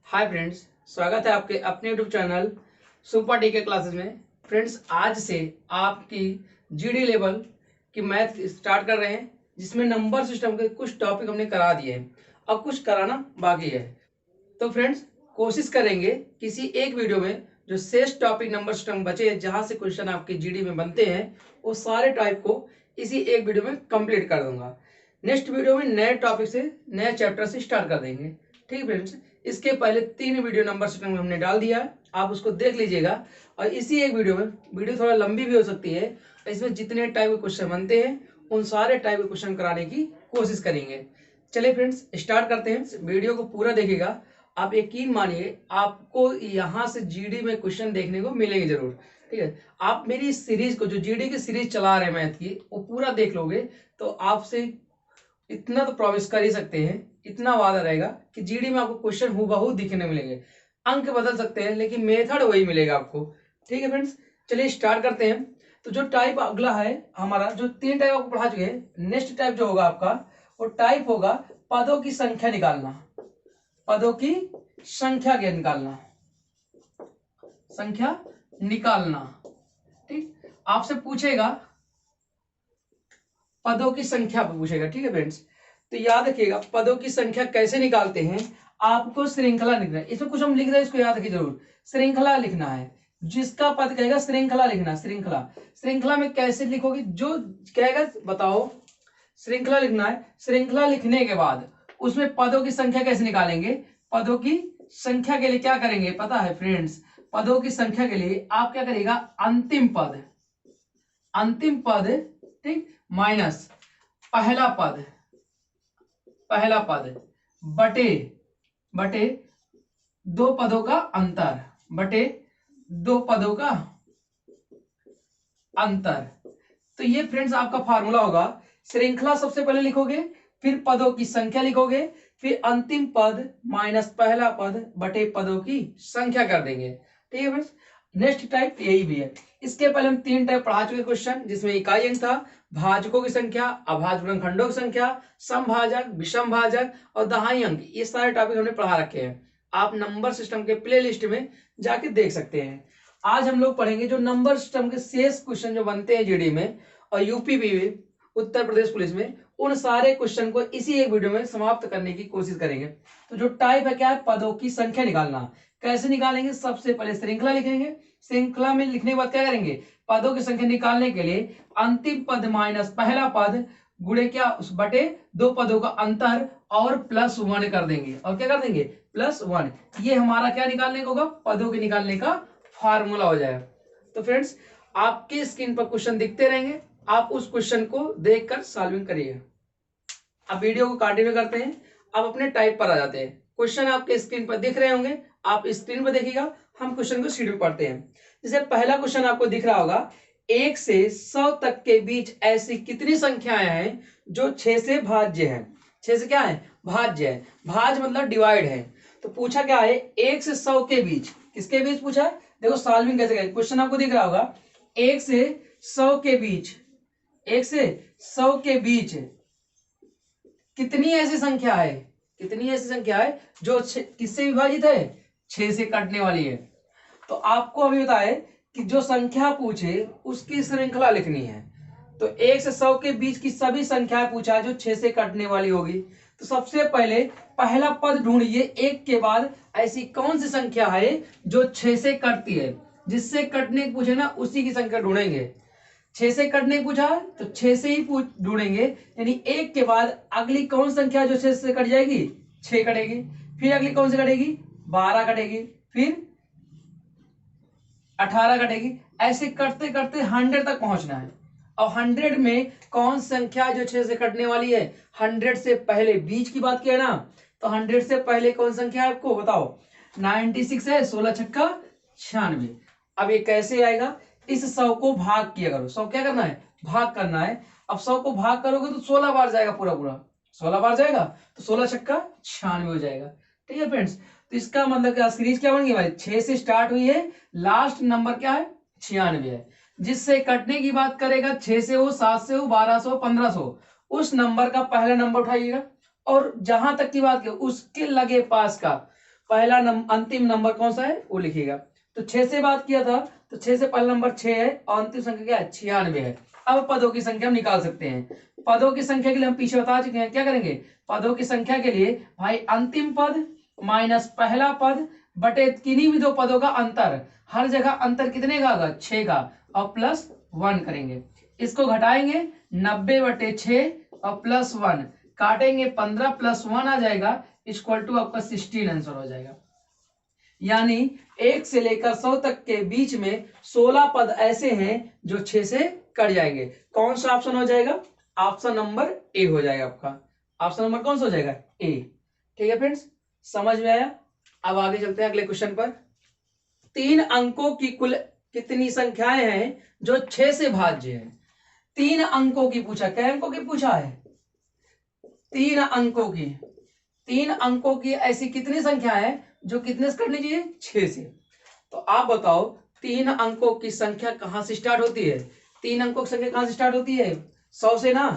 Hi friends, स्वागत है आपके अपने यूट्यूब चैनल सुपर डी के क्लासेस में। फ्रेंड्स, आज से आपकी जीडी लेवल की मैथ स्टार्ट कर रहे हैं, जिसमें नंबर सिस्टम के कुछ टॉपिक हमने करा दिए हैं, अब कुछ कराना बाकी है। तो फ्रेंड्स, कोशिश करेंगे किसी एक वीडियो में जो शेष टॉपिक नंबर सिस्टम बचे हैं, जहां से क्वेश्चन आपके जीडी में बनते हैं, वो सारे टाइप को इसी एक वीडियो में कंप्लीट कर दूंगा। नेक्स्ट वीडियो में नए टॉपिक से, नए चैप्टर से स्टार्ट कर देंगे। ठीक है फ्रेंड्स, इसके पहले 3 वीडियो नंबर सिस्टम में हमने डाल दिया है, आप उसको देख लीजिएगा। और इसी एक वीडियो में, वीडियो थोड़ा लंबी भी हो सकती है, इसमें जितने टाइप के क्वेश्चन बनते हैं उन सारे टाइप के क्वेश्चन कराने की कोशिश करेंगे। चलिए फ्रेंड्स, स्टार्ट करते हैं। वीडियो को पूरा देखिएगा, आप यकीन मानिए आपको यहाँ से जीडी में क्वेश्चन देखने को मिलेंगे जरूर। ठीक है, आप मेरी इस सीरीज को, जो जीडी की सीरीज चला रहे हैं मैथ की, वो पूरा देख लोगे तो आपसे इतना तो प्रॉमिस कर ही सकते हैं, इतना वादा रहेगा कि जीडी में आपको क्वेश्चन हूबहू दिखने मिलेंगे। अंक बदल सकते हैं लेकिन मेथड वही मिलेगा आपको। ठीक है फ्रेंड्स, चलिए स्टार्ट करते हैं। तो जो टाइप अगला है हमारा, जो 3 टाइप आपको पढ़ा चुके हैं, नेक्स्ट टाइप जो होगा आपका, वो टाइप होगा पदों की संख्या निकालना। पदों की संख्या के निकालना, संख्या निकालना। ठीक, आपसे पूछेगा पदों की संख्या पूछेगा। ठीक है फ्रेंड्स, तो याद रखिएगा पदों की संख्या कैसे निकालते हैं। आपको श्रृंखला लिखना है, इसमें कुछ हम लिख रहे हैं, इसको याद रखिए जरूर। श्रृंखला लिखना है, जिसका पद कहेगा श्रृंखला लिखना। श्रृंखला, श्रृंखला में कैसे लिखोगे, जो कहेगा बताओ। श्रृंखला लिखना है, श्रृंखला लिखने के बाद उसमें पदों की संख्या कैसे निकालेंगे। पदों की संख्या के लिए क्या करेंगे पता है फ्रेंड्स, पदों की संख्या के लिए आप क्या करिएगा, अंतिम पद, अंतिम पद, ठीक, माइनस पहला पद, पहला पद बटे, बटे दो पदों का अंतर, बटे दो पदों का अंतर। तो ये फ्रेंड्स आपका फार्मूला होगा। श्रृंखला सबसे पहले लिखोगे, फिर पदों की संख्या लिखोगे, फिर अंतिम पद माइनस पहला पद बटे पदों की संख्या कर देंगे। ठीक है फ्रेंड्स, नेक्स्ट टाइप यही भी है। इसके पहले हम 3 टाइप पढ़ा चुके क्वेश्चन, जिसमें इकाई अंक था, भाजकों की संख्या, अभाज्य गुणनखंडों की संख्या, समभाजक, विषम भाजक और दहाई अंक। ये सारे टॉपिक हमने पढ़ा रखे हैं, आप नंबर सिस्टम के प्ले लिस्ट में जाके देख सकते हैं। आज हम लोग पढ़ेंगे जो नंबर सिस्टम के शेष क्वेश्चन जो बनते हैं जीडी में और यूपी में, उत्तर प्रदेश पुलिस में, उन सारे क्वेश्चन को इसी एक वीडियो में समाप्त करने की कोशिश करेंगे। तो जो टाइप है क्या है, पदों की संख्या निकालना। कैसे निकालेंगे, सबसे पहले श्रृंखला लिखेंगे, श्रृंखला में लिखने के बाद क्या करेंगे, पदों की संख्या निकालने के लिए अंतिम पद माइनस पहला पद गुणे क्या, उस बटे दो पदों का अंतर और +1 कर देंगे। और क्या कर देंगे, +1। ये हमारा क्या निकालने का होगा, पदों के निकालने का फार्मूला हो जाएगा। तो फ्रेंड्स, आपके स्क्रीन पर क्वेश्चन दिखते रहेंगे, आप उस क्वेश्चन को देखकर सॉल्विंग करिए। अब वीडियो को कंटिन्यू करते हैं, अब अपने टाइप पर आ जाते हैं। क्वेश्चन आपके स्क्रीन पर दिख रहे होंगे, आप स्क्रीन पर देखिएगा, हम क्वेश्चन को शीट में पढ़ते हैं। जैसे पहला क्वेश्चन आपको दिख रहा होगा, 1 से 100 तक के बीच ऐसी कितनी संख्याएं हैं जो 6 से भाज्य है। 6 से क्या है, भाज्य है। भाज्य मतलब डिवाइड है। तो पूछा क्या है, 1 से 100 के बीच, किसके बीच पूछा है, देखो सॉल्विंग कैसे करें। क्वेश्चन आपको दिख रहा होगा, 1 से 100 के बीच, 1 से 100 के बीच कितनी ऐसी संख्या है, कितनी ऐसी संख्या है जो किससे विभाजित है, 6 से कटने वाली है। तो आपको अभी बताए कि जो संख्या पूछे उसकी श्रृंखला लिखनी है। तो 1 से 100 के बीच की सभी संख्याएं पूछा जो 6 से कटने वाली होगी। तो सबसे पहले पहला पद ढूंढिए, 1 के बाद ऐसी कौन सी संख्या है जो 6 से कटती है। जिससे कटने पूछे ना, उसी की संख्या ढूंढेंगे। 6 से कटने पूछा तो 6 से ही ढूंढेंगे, यानी 1 के बाद अगली कौन संख्या जो 6 से कट जाएगी, 6 कटेगी। फिर अगली कौन सी कटेगी, 12 कटेगी, फिर 18 कटेगी। ऐसे करते करते 100 तक पहुंचना है। और 100 में कौन संख्या जो 6 से कटने वाली है, 100 से पहले, बीच की बात किया है ना, तो 100 से पहले कौन संख्या है आपको बताओ, 96 है, 16 छक्का 96। अब ये कैसे आएगा, इस 100 को भाग किया करो। 100 क्या करना है, भाग करना है। अब 100 को भाग करोगे तो 16 बार जाएगा, पूरा पूरा 16 बार जाएगा, तो 16 छक्का 96 हो जाएगा। ठीक है फ्रेंड्स, तो इसका मतलब क्या, सीरीज क्या बन गई भाई, 6 से स्टार्ट हुई है, लास्ट नंबर क्या है, 96 है। जिससे कटने की बात करेगा, 6 से हो, 7 से हो, 1200, 1500, उस नंबर का पहला नंबर उठाइएगा। और जहां तक की बात की उसके लगे पास का अंतिम नंबर कौन सा है वो लिखिएगा। तो 6 से बात किया था, तो 6 से पहला नंबर 6 है और अंतिम संख्या क्या है 96 है। अब पदों की संख्या हम निकाल सकते हैं। पदों की संख्या के लिए हम पीछे बता चुके हैं, क्या करेंगे पदों की संख्या के लिए भाई अंतिम पद माइनस पहला पद बटे किन्हीं भी दो पदों का अंतर, हर जगह अंतर कितने का होगा 6 का, और प्लस 1 करेंगे। इसको घटाएंगे 90/6 और प्लस 1 काटेंगे 15 प्लस 1 आ जाएगा इक्वल टू आपका 16 आंसर हो जाएगा। यानी 1 से लेकर 100 तक के बीच में 16 पद ऐसे हैं जो 6 से कट जाएंगे। कौन सा ऑप्शन हो जाएगा, ऑप्शन नंबर ए हो जाएगा आपका। ऑप्शन नंबर कौन सा हो जाएगा ए। ठीक है फ्रेंड्स, समझ में आया। अब आगे चलते हैं अगले क्वेश्चन पर। 3 अंकों की कुल कितनी संख्याएं हैं जो 6 से भाज्य है। 3 अंकों की पूछा, क्या अंकों की पूछा है 3 अंकों की। 3 अंकों की ऐसी कितनी संख्या है जो कितने से कटनी चाहिए 6 से। तो आप बताओ 3 अंकों की संख्या कहां से स्टार्ट होती है। 3 अंकों की संख्या कहां से स्टार्ट होती है 100 से ना।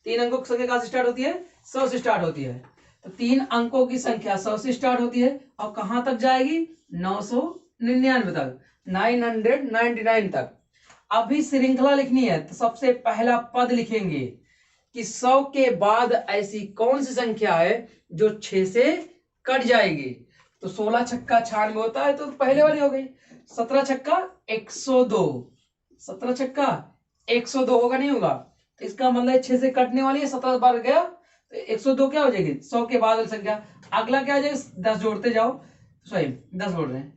3 अंकों की संख्या कहां से स्टार्ट होती है 100 से स्टार्ट होती है। तो 3 अंकों की संख्या 100 से स्टार्ट होती है और कहां तक जाएगी 999 तक, 999 तक। अभी श्रृंखला लिखनी है तो सबसे पहला पद लिखेंगे कि 100 के बाद ऐसी कौन सी संख्या है जो 6 से कट जाएगी। तो 16 छक्का 96 होता है तो पहले वाली हो गई। 17 छक्का 102, 17 छक्का 102 होगा नहीं होगा, तो इसका मतलब 6 से कटने वाली है। 17 बार गया तो 102 क्या हो जाएगी 100 के बाद वाली संख्या। अगला क्या हो जाएगा 10 जोड़ते जाओ, सॉरी 10 जोड़ रहे हैं।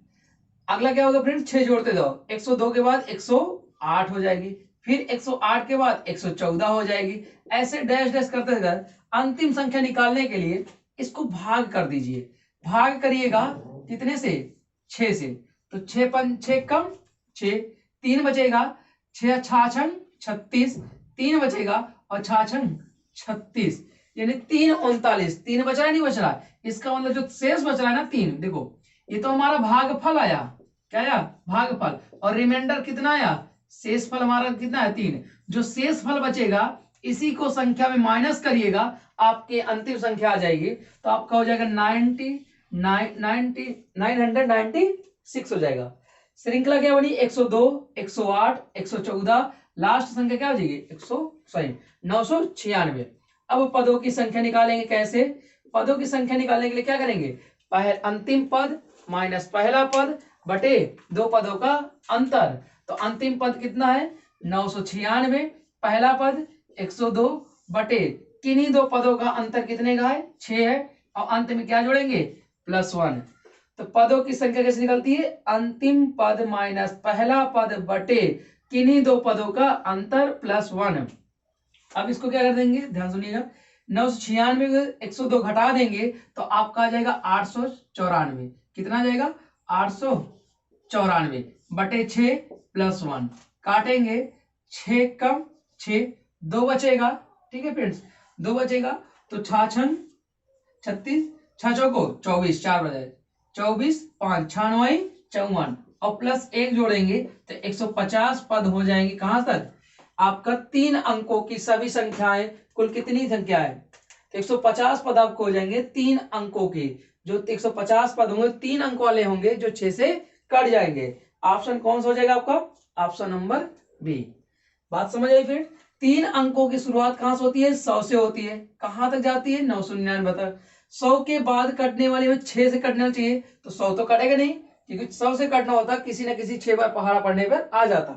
अगला क्या होगा फ्रेंड 6 जोड़ते जाओ, 102 के बाद 108 हो जाएगी, फिर 108 के बाद 114 हो जाएगी। ऐसे डैश डैश करते गए अंतिम संख्या निकालने के लिए इसको भाग कर दीजिए। भाग करिएगा कितने से 6 से, तो 6 कम 6, 3 बचेगा, 6 छाछंग 36, 3 बचेगा और छाछंग 36, यानी 3 39। 3 बच रहा है नहीं बच रहा, इसका मतलब जो शेष बच रहा है ना 3, देखो ये तो हमारा भागफल आया, क्या आया भागफल, और रिमाइंडर कितना आया शेष फल हमारा कितना है 3। जो शेष फल बचेगा इसी को संख्या में माइनस करिएगा, आपके अंतिम संख्या आ जाएगी। तो आपका हो जाएगा 996 हो जाएगा। श्रृंखला क्या बनी 102, 108, 114, लास्ट संख्या क्या हो जाएगी 996। अब पदों की संख्या निकालेंगे कैसे। पदों की संख्या निकालने के लिए क्या करेंगे, अंतिम पद माइनस पहला पद बटे दो पदों का अंतर। तो अंतिम पद कितना है 996, पहला पद 102 बटे किन्हीं दो पदों का अंतर कितने का है 6 है, और अंत में क्या जोड़ेंगे +1। तो पदों की संख्या कैसे निकलती है, अंतिम पद माइनस पहला पद बटे किन्हीं दो पदों का अंतर +1। अब इसको क्या कर देंगे, ध्यान सुनिएगा, 996 102 घटा देंगे तो आपका आ जाएगा 894। कितना आ जाएगा 894 बटे 6 +1 काटेंगे, 6 कम 6, 2 बचेगा। ठीक है फ्रेंड्स, 2 बचेगा तो 6 36, 6 चौको 24, 4 बजाए 24, 5 96 54 और +1 जोड़ेंगे तो 150 पद हो जाएंगे। कहां तक, आपका 3 अंकों की सभी संख्याएं कुल कितनी संख्या है तो 150 पद आपको हो जाएंगे 3 अंकों के। जो 150 पद होंगे 3 अंक वाले होंगे जो 6 से कट जाएंगे। ऑप्शन कौन सा हो जाएगा आपका, ऑप्शन नंबर बी। बात समझ आई फिर। 3 अंकों की शुरुआत कहां से होती है 100 से होती है, कहां तक जाती है 999 तक। 100 के बाद कटने वाली में 6 से कटना चाहिए, तो 100 तो कटेगा नहीं क्योंकि 100 से कटना होता किसी ना किसी 6 बार पहाड़ा पड़ने पर आ जाता।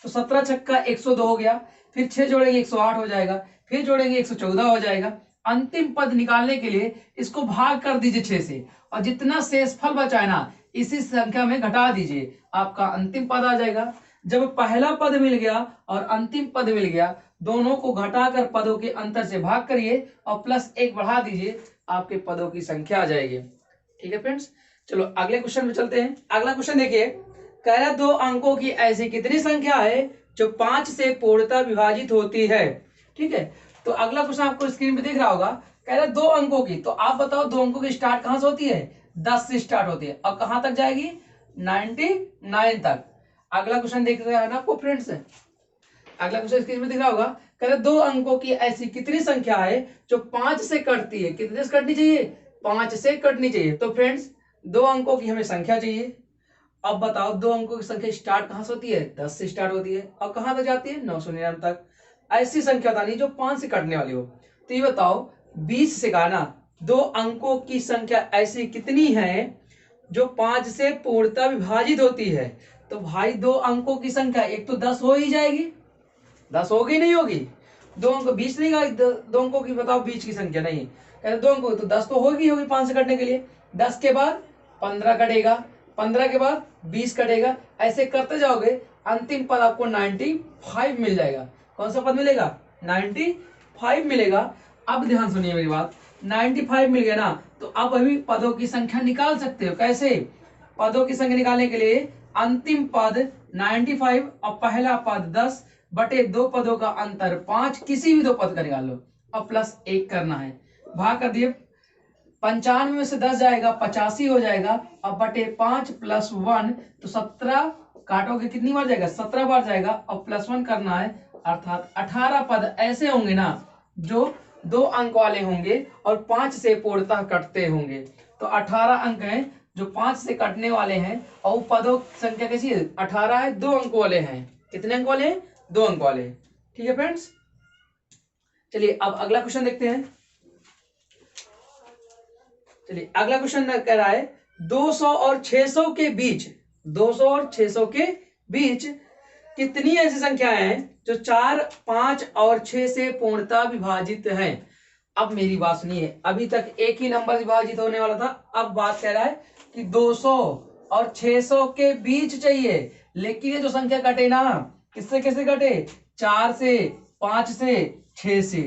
तो 17 छक्का 102 हो गया, फिर 6 जोड़ेंगे 108 हो जाएगा, फिर जोड़ेंगे 114 हो जाएगा। अंतिम पद निकालने के लिए इसको भाग कर दीजिए 6 से, और जितना शेष फल बचा है ना इसी संख्या में घटा दीजिए, आपका अंतिम पद आ जाएगा। जब पहला पद मिल गया और अंतिम पद मिल गया, दोनों को घटाकर पदों के अंतर से भाग करिए और +1 बढ़ा दीजिए, आपके पदों की संख्या आ जाएगी। ठीक है फ्रेंड्स, चलो अगले क्वेश्चन में चलते हैं। अगला क्वेश्चन देखिए, कह रहा 2 अंकों की ऐसी कितनी संख्या है जो 5 से पूर्णतः विभाजित होती है। ठीक है, तो अगला क्वेश्चन आपको स्क्रीन पे दिख रहा होगा, कह रहा 2 अंकों की। तो आप बताओ 2 अंकों की स्टार्ट कहां से होती है 10 से स्टार्ट होती है और कहां तक जाएगी 99 तक। अगला क्वेश्चन देख रहे हैं ना आपको फ्रेंड्स, अगला क्वेश्चन स्क्रीन में दिख रहा होगा, कह रहे 2 अंकों की ऐसी कितनी संख्या है जो 5 से कटती है। कितने से कटनी चाहिए 5 से कटनी चाहिए। तो फ्रेंड्स दो अंकों की हमें संख्या चाहिए। अब बताओ, दो अंकों की संख्या स्टार्ट कहां से होती है? 10 से स्टार्ट होती है और कहां तक जाती है? 999 तक। ऐसी संख्या बतानी जो 5 से कटने वाली हो। तो ये बताओ 20 से कहा ना, दो अंकों की संख्या ऐसी कितनी है जो 5 से पूर्णतः विभाजित होती है? तो भाई दो अंकों की संख्या एक तो 10 हो ही जाएगी, 10 होगी नहीं होगी? दो अंक 20 नहीं कहा, दो अंकों की बताओ बीच की संख्या नहीं कहते दो अंकों, तो 10 तो होगी होगी 5 से कटने के लिए। 10 के बाद 15 कटेगा, 15 के बाद 20 कटेगा, ऐसे करते जाओगे, अंतिम पद आपको 95 मिल जाएगा। कौन सा पद मिलेगा? 95 मिलेगा। अब ध्यान सुनिए मेरी बात, 95 मिल गया ना, तो अब अभी पदों की संख्या निकाल सकते हो। कैसे? पदों की संख्या निकालने के लिए अंतिम पद 95 और पहला पद 10 बटे दो पदों का अंतर 5, किसी भी दो पद का निकाल लो और प्लस 1 करना है। भाग कर दिए, 95 में से 10 जाएगा 85 हो जाएगा, अब बटे 5 प्लस 1 तो 17, काटोगे कितनी बार जाएगा? 17 बार जाएगा और प्लस 1 करना है, अर्थात 18 पद ऐसे होंगे ना जो दो अंक वाले होंगे और 5 से पूर्णतः कटते होंगे। तो 18 अंक हैं जो 5 से कटने वाले हैं और पदों की संख्या कैसी है? 18 है, दो अंक वाले हैं। कितने अंक वाले हैं? दो अंक वाले। ठीक है फ्रेंड्स, चलिए अब अगला क्वेश्चन देखते हैं। चलिए अगला क्वेश्चन कह रहा है 200 और 600 के बीच, 200 और 600 के बीच कितनी ऐसी संख्याएं हैं जो 4, 5 और 6 से पूर्णतः विभाजित हैं? अब मेरी बात सुनिए, अभी तक एक ही नंबर विभाजित होने वाला था, अब बात कह रहा है कि 200 और 600 के बीच चाहिए। लेकिन ये जो संख्या कटे ना, किससे किससे कटे? 4 से, 5 से, 6 से,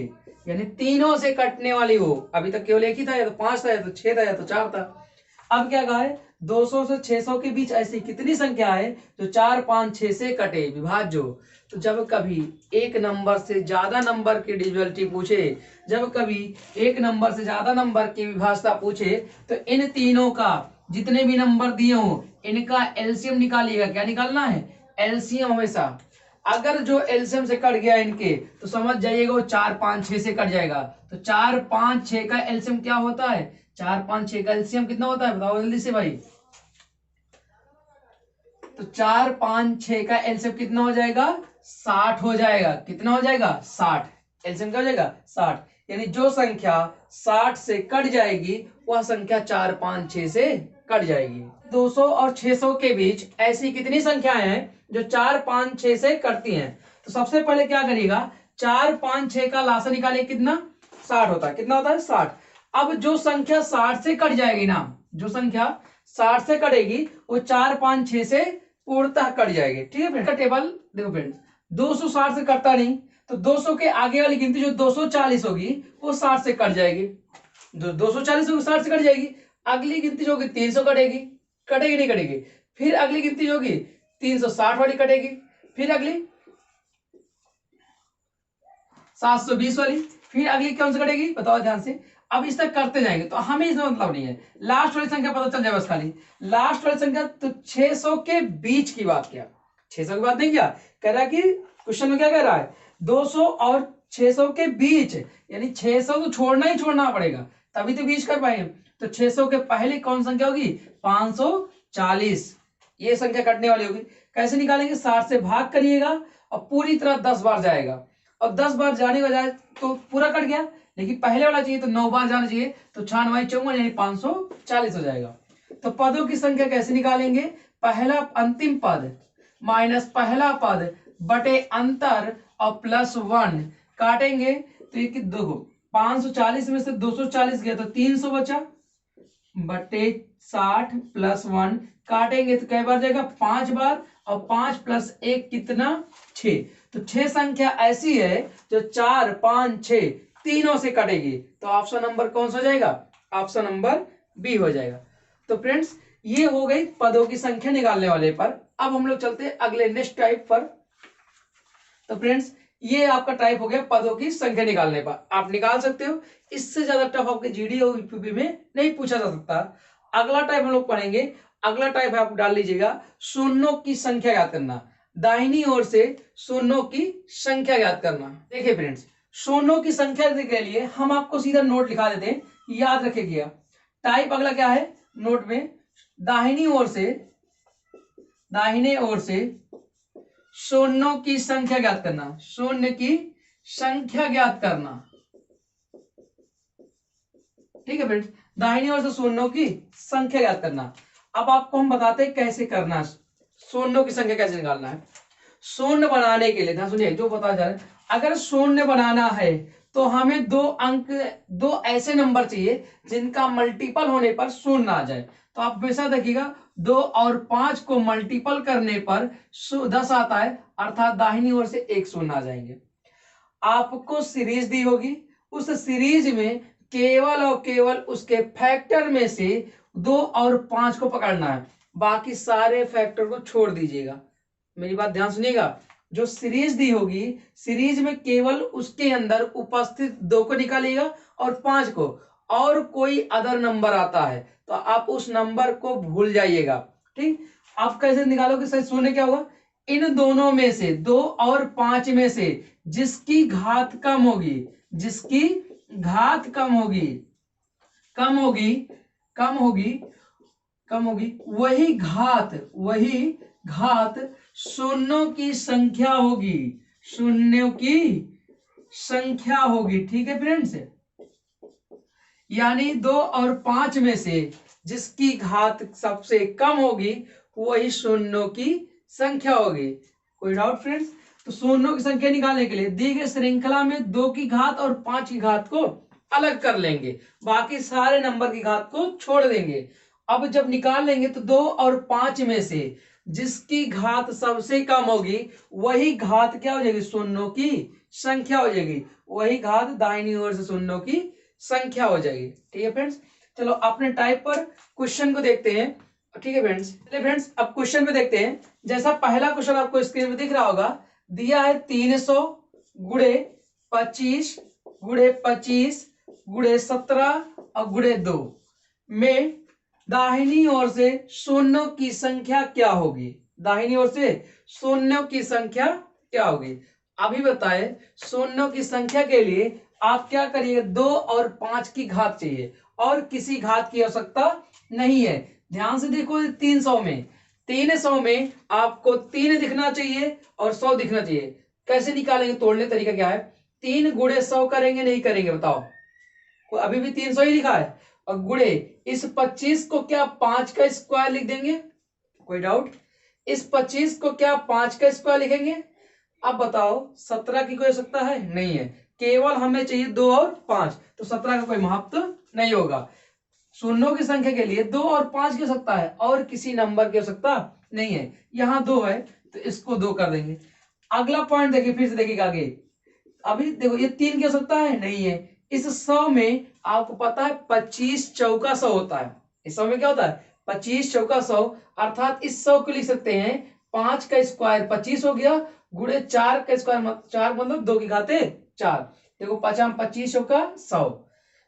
यानी तीनों से कटने वाली हो। अभी तक केवल एक ही था, या तो 5 था, या तो 6 था, या तो 4 था। अब क्या कहा है? 200 से 600 के बीच ऐसी कितनी संख्या है जो 4, 5, 6 से कटे, विभाज्य हो। तो जब कभी एक नंबर से ज्यादा नंबर की डिविजिबिलिटी पूछे, जब कभी एक नंबर से ज्यादा नंबर की विभाज्यता पूछे, तो इन तीनों का जितने भी नंबर दिए हो इनका एलसीएम निकालिएगा। क्या निकालना है? एलसीएम हमेशा। अगर जो एलसीएम से कट गया इनके, तो समझ जाइएगा वो 4, 5, 6 से कट जाएगा। तो 4, 5, 6 का एलसीएम क्या होता है? 4, 5, 6 का एलसीएम कितना होता है? बताओ जल्दी से भाई। तो 4, 5, 6 का एलसीएम कितना हो जाएगा? 60 हो जाएगा। कितना हो जाएगा? 60। एलसीएम क्या हो जाएगा? 60। यानी जो संख्या 60 से कट जाएगी वह संख्या 4, 5, 6 से कट जाएगी। 200 और 600 के बीच ऐसी कितनी संख्याएं हैं जो 4, 5, 6 से कटती हैं? तो सबसे पहले क्या करिएगा, 4, 5, 6 का लासा निकालिए, कितना? 60 होता है। कितना होता है? 60। अब जो संख्या 60 से कट जाएगी ना, जो संख्या 60 से कटेगी वो 4, 5, 6 से पूर्णतः कट जाएगी। ठीक है फ्रेंड, का टेबल देखो फ्रेंड्स, 260 से कटता नहीं, तो 200 के आगे वाली गिनती जो 240 होगी वो 60 से कट जाएगी। जो 240 होगी 60 से कट जाएगी। अगली गिनती जो होगी 300 कटेगी, कटेगी नहीं कटेगी? फिर अगली गिनती जो होगी 360 वाली कटेगी, फिर अगली 720 वाली, फिर अगली कौन सी कटेगी? बताओ ध्यान से। अब इस तक करते जाएंगे तो हमें इसमें मतलब नहीं है, लास्ट वाली संख्या पता चल जाए बस खाली। लास्ट वाली संख्या तो 600 के बीच की बात किया, 600 की बात नहीं किया। कह रहा है कि क्वेश्चन में क्या कह रहा है? 200 और 600 के बीच, यानी 600 तो छोड़ना ही छोड़ना पड़ेगा तभी तो बीच कर पाएंगे। तो 600 के पहले कौन संख्या होगी? 540। ये संख्या कटने वाली होगी। कैसे निकालेंगे? 60 से भाग करिएगा और पूरी तरह 10 बार जाएगा, और 10 बार जाने का जाए तो पूरा कट गया, लेकिन पहले वाला चाहिए तो 9 बार जाना चाहिए, तो 6 9 54 यानी 540 हो जाएगा। तो पदों की संख्या कैसे निकालेंगे? पहला अंतिम पद माइनस पहला पद बटे अंतर और प्लस 1 काटेंगे तो ये देखो 540 में से 240 गया तो 300 बचा, बटे 60 प्लस 1 काटेंगे तो कई बार जाएगा? 5 बार, और 5 प्लस 1 कितना? 6। तो 6 संख्या ऐसी है जो 4, 5, 6 तीनों से कटेगी। तो ऑप्शन नंबर कौन सा हो जाएगा? ऑप्शन नंबर बी हो जाएगा। तो फ्रेंड्स ये हो गई पदों की संख्या निकालने वाले पर। अब हम लोग चलते हैं अगले नेक्स्ट टाइप पर। तो फ्रेंड्स ये आपका टाइप हो गया पदों की संख्या निकालने पर, आप निकाल सकते हो। इससे ज्यादा टफ आपके जीडी और यूपीपी में नहीं पूछा जा सकता। अगला टाइप हम लोग पढ़ेंगे। अगला टाइप आप डाल लीजिएगा, शून्यों की संख्या ज्ञात करना। दाहिनी ओर से शून्यों की संख्या ज्ञात करना। देखिए फ्रेंड्स, शून्यों की संख्या के लिए हम आपको सीधा नोट लिखा देते हैं, याद रखिएगा। टाइप अगला क्या है नोट में? दाहिनी ओर से शून्यों की संख्या ज्ञात करना, शून्य की संख्या ज्ञात करना। ठीक है फ्रेंड्स, दाहिनी ओर से शून्यों की संख्या ज्ञात करना। अब आपको हम बताते हैं कैसे करना है, शून्यों की संख्या कैसे निकालना है। शून्य बनाने के लिए ध्यान सुनिए जो बता जा रहा है, अगर शून्य बनाना है तो हमें दो ऐसे नंबर चाहिए जिनका मल्टीपल होने पर शून्य आ जाए। तो आप हमेशा देखिएगा 2 और 5 को मल्टीपल करने पर 10 आता है, अर्थात दाहिनी ओर से एक शून्य आ जाएंगे। आपको सीरीज दी होगी, उस सीरीज में केवल और केवल उसके फैक्टर में से 2 और 5 को पकड़ना है, बाकी सारे फैक्टर को छोड़ दीजिएगा। मेरी बात ध्यान सुनिएगा, जो सीरीज दी होगी सीरीज में केवल उसके अंदर उपस्थित 2 को निकालिएगा और 5 को, और कोई अदर नंबर आता है तो आप उस नंबर को भूल जाइएगा। ठीक, आप कैसे निकालोगे सही शून्य क्या होगा, इन दोनों में से 2 और 5 में से जिसकी घात कम होगी, जिसकी घात कम होगी वही घात शून्यों की संख्या होगी, शून्यों की संख्या होगी। ठीक है फ्रेंड्स, यानी 2 और 5 में से जिसकी घात सबसे कम होगी वही शून्यों की संख्या होगी। कोई डाउट फ्रेंड्स? तो शून्यों की संख्या निकालने के लिए दी गई श्रृंखला में 2 की घात और 5 की घात को अलग कर लेंगे, बाकी सारे नंबर की घात को छोड़ देंगे। अब जब निकाल लेंगे तो 2 और 5 में से जिसकी घात सबसे कम होगी वही घात क्या हो जाएगी, शून्यों की संख्या हो जाएगी, वही घात दाहिनी ओर से शून्यों की संख्या हो जाएगी। ठीक है फ्रेंड्स, चलो अपने टाइप पर क्वेश्चन को देखते हैं। ठीक है फ्रेंड्स, चलिए फ्रेंड्स अब क्वेश्चन पे देखते हैं। जैसा पहला क्वेश्चन आपको स्क्रीन पे दिख रहा होगा, दिया है 300 गुणे 25 गुणे 25 गुणे 17 और गुणे 2 में दाहिनी ओर से शून्यों की संख्या क्या होगी, दाहिनी ओर से शून्यों की संख्या क्या होगी। अभी बताए शून्यों की संख्या के लिए आप क्या करिए, 2 और 5 की घात चाहिए और किसी घात की आवश्यकता नहीं है। ध्यान से देखो 300 में आपको 3 दिखना चाहिए और 100 दिखना चाहिए। कैसे निकालेंगे, तोड़ने तरीका क्या है, 3 गुणे 100 करेंगे नहीं करेंगे बताओ, अभी भी 300 ही लिखा है, और गुणे इस 25 को क्या 5 का स्क्वायर लिख देंगे, कोई डाउट, इस 25 को क्या 5 का स्क्वायर लिखेंगे। अब बताओ 17 की कोई आवश्यकता है नहीं है, केवल हमें चाहिए 2 और 5, तो 17 का कोई महत्व नहीं होगा। शून्यों की संख्या के लिए 2 और 5 की आवश्यकता है और किसी नंबर की आवश्यकता नहीं है। यहाँ 2 है तो इसको 2 कर देंगे। अगला पॉइंट देखिए, फिर से देखिएगा आगे, अभी देखो ये 3 की आवश्यकता है नहीं है। इस 100 में आपको पता है 25 चौका 100 होता है, इस 100 में क्या होता है 25 चौका 100, अर्थात इस 100 को लिख सकते हैं 5 का स्क्वायर 25 हो गया, गुणे 4 का स्क्वायर 4 मतलब 2 की घाते 4। देखो 25 चौका 100,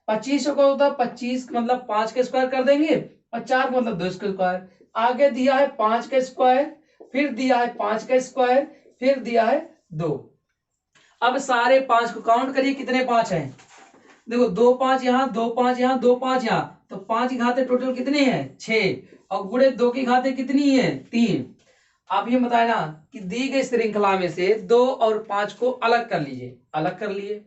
25 चौका होता है 25 मतलब 5 का स्क्वायर कर देंगे और 4 मतलब 2 का स्क्वायर। आगे दिया है 5 का स्क्वायर, फिर दिया है 5 का स्क्वायर, फिर दिया है 2। अब सारे 5 को काउंट करिए कितने 5 हैं, देखो 2 5 यहाँ, 2 5 यहाँ, 2 5 यहाँ, तो 5 की घातें टोटल कितने हैं 6, और गुणे 2 की घातें कितनी है 3। आप ये बताए ना कि दी गई श्रृंखला में से 2 और 5 को अलग कर लीजिए, अलग कर लिए।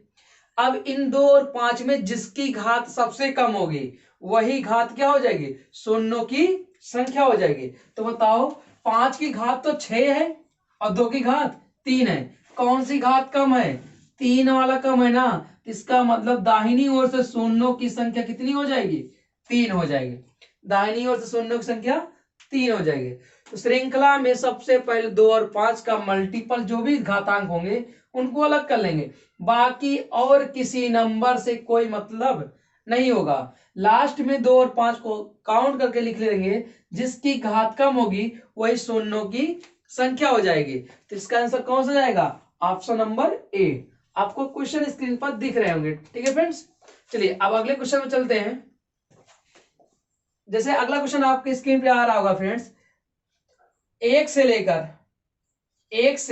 अब इन 2 और 5 में जिसकी घात सबसे कम होगी वही घात क्या हो जाएगी, शून्यों की संख्या हो जाएगी। तो बताओ 5 की घात तो 6 है और 2 की घात 3 है, कौन सी घात कम है, 3 वाला कम है ना, इसका मतलब दाहिनी ओर से शून्यों की संख्या कितनी हो जाएगी, 3 हो जाएगी। दाहिनी ओर से शून्यों की संख्या 3 हो जाएगी। तो श्रृंखला में सबसे पहले 2 और 5 का मल्टीपल जो भी घातांक होंगे उनको अलग कर लेंगे, बाकी और किसी नंबर से कोई मतलब नहीं होगा। लास्ट में 2 और 5 को काउंट करके लिख लेंगे, जिसकी घात कम होगी वही शून्यों की संख्या हो जाएगी। तो इसका आंसर कौन सा जाएगा, ऑप्शन नंबर ए। आपको क्वेश्चन स्क्रीन पर दिख रहे होंगे। ठीक है फ्रेंड्स, चलिए अब अगले क्वेश्चन में चलते हैं। जैसे अगला क्वेश्चन आपके स्क्रीन पे आ रहा होगा फ्रेंड्स, 1 से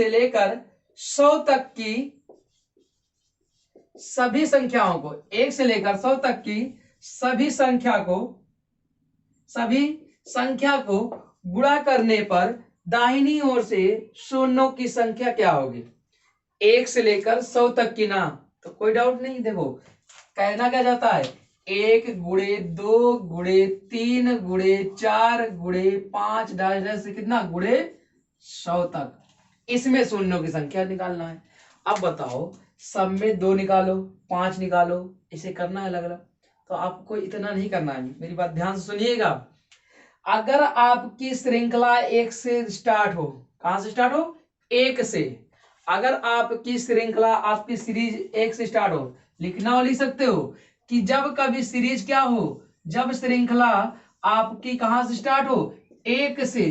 लेकर 100 तक की सभी संख्याओं को, 1 से लेकर 100 तक की सभी संख्या को गुणा करने पर दाहिनी ओर से शून्यों की संख्या क्या होगी? 1 से लेकर 100 तक की ना, तो कोई डाउट नहीं। देखो कहना क्या जाता है, 1 गुणे 2 गुणे 3 गुणे 4 गुणे 5 डैश से कितना गुणे 100 तक, इसमें शून्यों की संख्या निकालना है। अब बताओ सब में 2 निकालो 5 निकालो, इसे करना है अलग अलग, तो आपको इतना नहीं करना है। मेरी बात ध्यान से सुनिएगा। अगर आपकी श्रृंखला 1 से स्टार्ट हो, कहां से स्टार्ट हो? 1 से। अगर आपकी श्रृंखला, आपकी सीरीज 1 से स्टार्ट हो, लिखना हो लिख सकते हो कि जब कभी सीरीज क्या हो, जब श्रृंखला आपकी कहां से स्टार्ट हो? 1 से।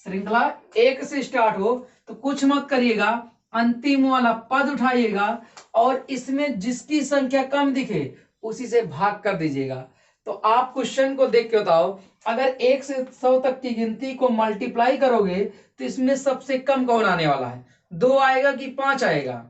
श्रृंखला 1 से स्टार्ट हो तो कुछ मत करिएगा, अंतिम वाला पद उठाइएगा और इसमें जिसकी संख्या कम दिखे उसी से भाग कर दीजिएगा। तो आप क्वेश्चन को देख के बताओ, अगर 1 से 100 तक की गिनती को मल्टीप्लाई करोगे तो इसमें सबसे कम कौन आने वाला है? 2 आएगा कि 5 आएगा?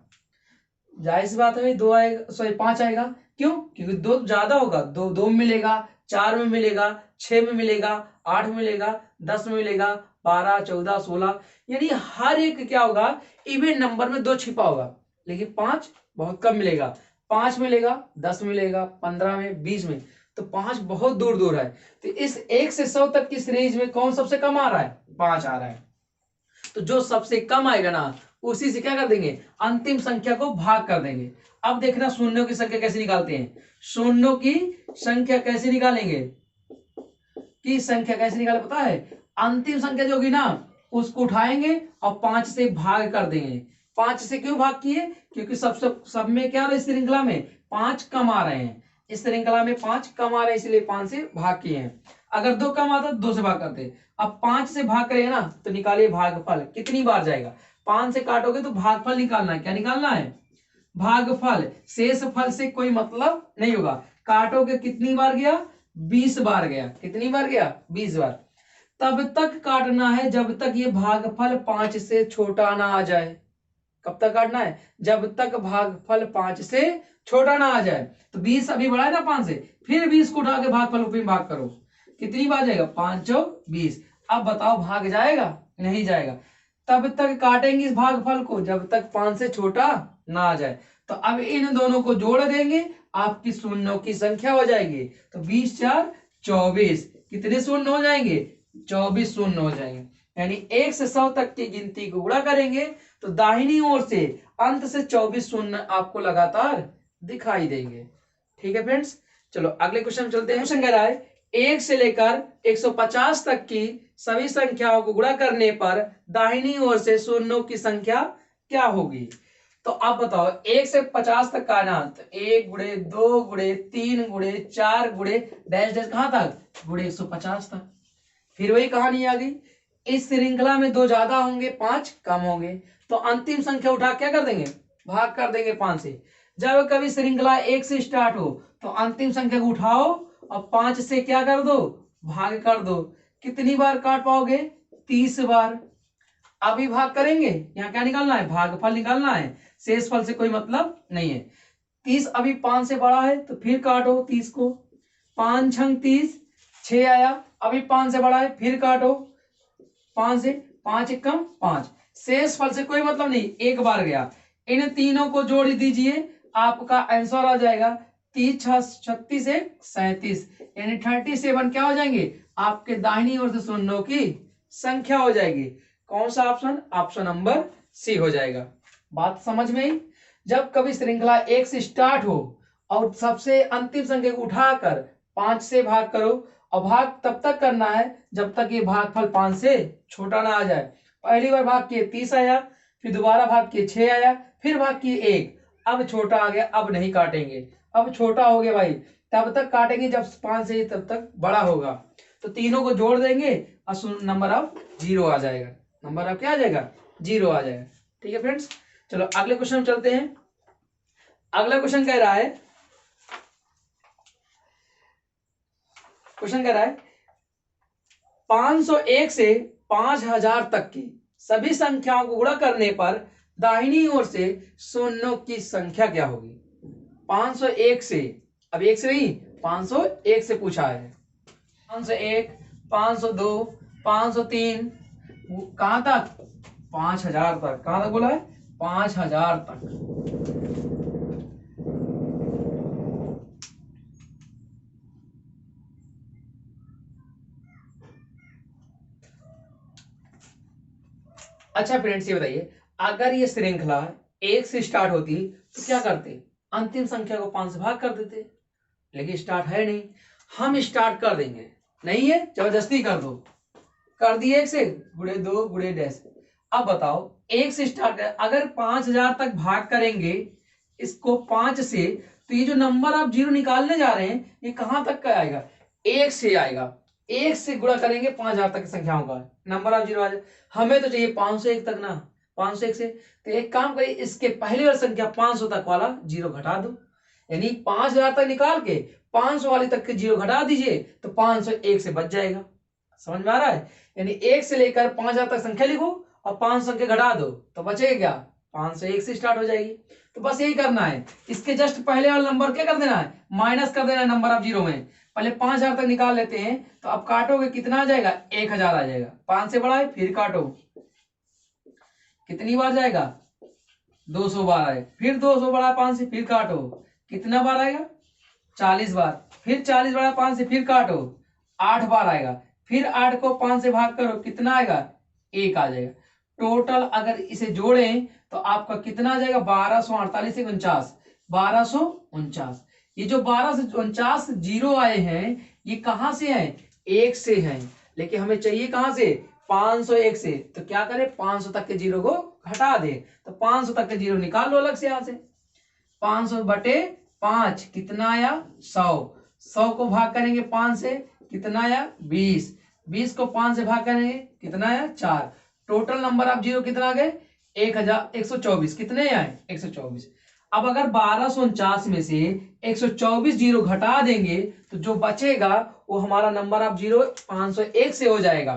जाहिर सी बात है 2 आएगा, सॉरी 5 आएगा। क्यों? क्योंकि 2 ज्यादा होगा, 2 में मिलेगा, 4 में मिलेगा, 6 में मिलेगा, 8 में मिलेगा, 10 में मिलेगा, 12 14 16, यानी हर एक क्या होगा, इवन नंबर में 2 छिपा होगा, लेकिन 5 बहुत कम मिलेगा। 5 मिलेगा, 10 मिलेगा, 15 में, 20 में, तो 5 बहुत दूर दूर है। तो इस 1 से 100 तक की सीरीज में कौन सबसे कम आ रहा है? 5 आ रहा है। तो जो सबसे कम आएगा ना, उसी से क्या कर देंगे, अंतिम संख्या को भाग कर देंगे। अब देखना शून्यों की संख्या कैसे निकालते हैं। शून्यों की संख्या कैसे निकालेंगे, की संख्या कैसे निकाले पता है? अंतिम संख्या जो होगी ना, उसको उठाएंगे और 5 से भाग कर देंगे। 5 से क्यों भाग किए? क्योंकि सब में क्या इस श्रृंखला में 5 कम आ रहे हैं, इस श्रृंखला में 5 कम आ रहे हैं, इसलिए 5 से भाग किए हैं। अगर 2 कम आता तो 2 से भाग करते। अब 5 से भाग करें ना, तो निकालिए भागफल कितनी बार जाएगा। 5 से काटोगे तो भागफल निकालना है। क्या निकालना है? भागफल। शेष फल से कोई मतलब नहीं होगा। काटोगे कितनी बार गया? 20 बार गया। कितनी बार गया? 20 बार। तब तक काटना है जब तक ये भागफल 5 से छोटा ना आ जाए। कब तक काटना है? जब तक भागफल 5 से छोटा ना आ जाए। तो 20 अभी बढ़ा है ना 5 से, फिर 20 को उठा के भागफल में भाग करो, कितनी बार जाएगा? 5 चौक 20। अब बताओ भाग जाएगा? नहीं जाएगा। तब तक काटेंगे इस भागफल को जब तक 5 से छोटा ना आ जाए। तो अब इन दोनों को जोड़ देंगे, आपकी शून्यों की संख्या हो जाएगी। तो 20 4 24, कितने शून्य हो जाएंगे? 24 शून्य हो जाएंगे। यानी 1 से 100 तक की गिनती को गुणा करेंगे तो दाहिनी ओर से अंत से 24 शून्य आपको लगातार दिखाई देंगे। ठीक है फ्रेंड्स, चलो अगले क्वेश्चन चलते हैं। क्वेश्चन कह रहा है 1 से लेकर 150 तक की सभी संख्याओं को गुणा करने पर दाहिनी ओर से शून्यों की संख्या क्या होगी? तो आप बताओ 1 से 50 तक का ना, तो 1 गुणे 2 गुणे 3 गुणे 4 गुणे डैश डैश कहां तक? गुणे 150 तक। फिर वही कहानी आ गई, इस श्रृंखला में 2 ज्यादा होंगे 5 कम होंगे, तो अंतिम संख्या उठा क्या कर देंगे? भाग कर देंगे 5 से। जब कभी श्रृंखला 1 से स्टार्ट हो तो अंतिम संख्या को उठाओ और 5 से क्या कर दो? भाग कर दो। कितनी बार काट पाओगे? 30 बार। अभी भाग करेंगे, यहाँ क्या निकालना है? भागफल निकालना है, शेष फल से कोई मतलब नहीं है। 30 अभी 5 से बड़ा है तो फिर काटो 30 को, 5 छंग 30, 6 आया। अभी 5 से बड़ा है, फिर काटो 5 से, 5 एक कम 5, शेष फल से कोई मतलब नहीं, एक बार गया। इन तीनों को जोड़ दीजिए, आपका आंसर आ जाएगा 30 36 37, यानी 37 क्या हो जाएंगे? आपके दाहिनी ओर से शून्यों की संख्या हो जाएगी। कौन सा ऑप्शन? ऑप्शन नंबर सी हो जाएगा। बात समझ में आई? जब कभी श्रृंखला 1 से स्टार्ट हो और सबसे अंतिम संख्या को उठाकर 5 से भाग करो, और भाग तब तक करना है जब तक ये भागफल 5 से छोटा ना आ जाए। पहली बार भाग किए 30 आया, फिर दोबारा भाग किए 6 आया, फिर भाग किए 1, अब छोटा आ गया, अब नहीं काटेंगे। अब छोटा हो गया भाई, तब तक काटेंगे जब 5 से तब तक बड़ा होगा। तो तीनों को जोड़ देंगे और नंबर अब 0 आ जाएगा। नंबर अब क्या आ जाएगा? 0 आ जाएगा। ठीक है फ्रेंड्स, चलो अगले क्वेश्चन चलते हैं। अगला क्वेश्चन कह रहा है, क्वेश्चन कह रहा है 501 से 5000 तक की सभी संख्याओं को गुणा करने पर दाहिनी ओर से शून्यों की संख्या क्या होगी? 501 से, अब 1 से नहीं 501 से पूछा है। 501 502, 503, कहां तक 5000 तक। कहां तक बोला है 5000 तक। अच्छा फ्रेंड्स ये बताइए, अगर ये श्रृंखला 1 से स्टार्ट होती तो क्या करते, अंतिम संख्या को 5 से भाग कर देते, लेकिन स्टार्ट है नहीं। हम स्टार्ट कर देंगे, नहीं है जबरदस्ती कर दो, कर दिए 1 से गुणे 2 गुणे डैश। अब बताओ 1 से स्टार्ट है, अगर 5000 तक भाग करेंगे इसको 5 से, तो ये जो नंबर आप जीरो निकालने जा रहे हैं ये कहां तक का आएगा, 1 से आएगा। 1 से गुणा करेंगे 5000 तक की संख्याओं का नंबर ऑफ जीरो आ जाए। हमें तो चाहिए 501 तक ना, 501 से। तो एक काम करिए, इसके पहली वाली संख्या 500 तक वाला जीरो घटा दो, यानी 5000 तक निकाल के 500 वाली तक के जीरो घटा दीजिए तो 501 से बच जाएगा। समझ में आ रहा है, यानी 1 से लेकर 5000 तक संख्या लिखो और 500 संख्या घटा दो तो बचेगा क्या, 501 से स्टार्ट हो जाएगी। तो बस यही करना है, इसके जस्ट पहले वाला नंबर क्या कर देना है, माइनस कर देना है नंबर ऑफ जीरो में। पहले 5000 तक निकाल लेते हैं, तो अब काटोगे कितना आ जाएगा, 1000 आ जाएगा। 5 से बड़ा है, फिर काटो, कितनी बार जाएगा, 200 बार आए, फिर 200 बड़ा 5 से, फिर काटो, कितना बार आएगा, 40 बार, फिर 40 बड़ा 5 से, फिर काटो, 8 बार आएगा, फिर 8 को 5 से भाग करो, कितना आएगा, 1 आ जाएगा। टोटल अगर इसे जोड़ें तो आपका कितना आ जाएगा, 1248 से 49, 1249। ये जो 1249 जीरो आए हैं ये कहां से हैं, 1 से हैं, लेकिन हमें चाहिए कहां से, 501 से। तो क्या करें, 500 तक के जीरो को हटा दे, तो 500 तक के जीरो निकाल लो अलग से यहां से। 500 बटे 5 कितना आया, 100। 100 को भाग करेंगे 5 से, कितना आया, 20। 20 को 5 से भाग करेंगे कितना आया, 4। टोटल नंबर ऑफ जीरो कितना आ गए, 1124। कितने आए, 124। अब अगर 1249 में से 124 जीरो घटा देंगे तो जो बचेगा वो हमारा नंबर ऑफ जीरो 501 से हो जाएगा।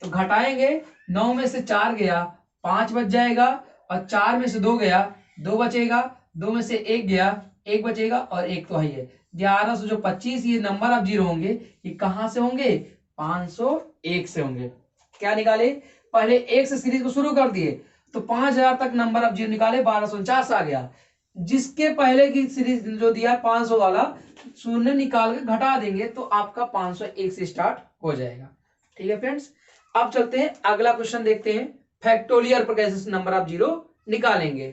तो घटाएंगे, 9 में से 4 गया, 5 बच जाएगा, और 4 में से 2 गया, 2 बचेगा, 2 में से 1 गया, 1 बचेगा, और 1 तो है 1125। ये नंबर ऑफ जीरो होंगे, ये कहां से होंगे, 501 से होंगे। क्या निकाले, पहले 1 से सीरीज को शुरू कर दिए तो 5000 तक नंबर ऑफ जीरो निकाले, 1249 आ गया। जिसके पहले की सीरीज जो दिया 500 वाला, शून्य निकाल के घटा देंगे तो आपका 501 से स्टार्ट हो जाएगा। ठीक है फ्रेंड्स, अब चलते हैं अगला क्वेश्चन देखते हैं, फैक्टोरियल पर कैसे नंबर ऑफ जीरो निकालेंगे।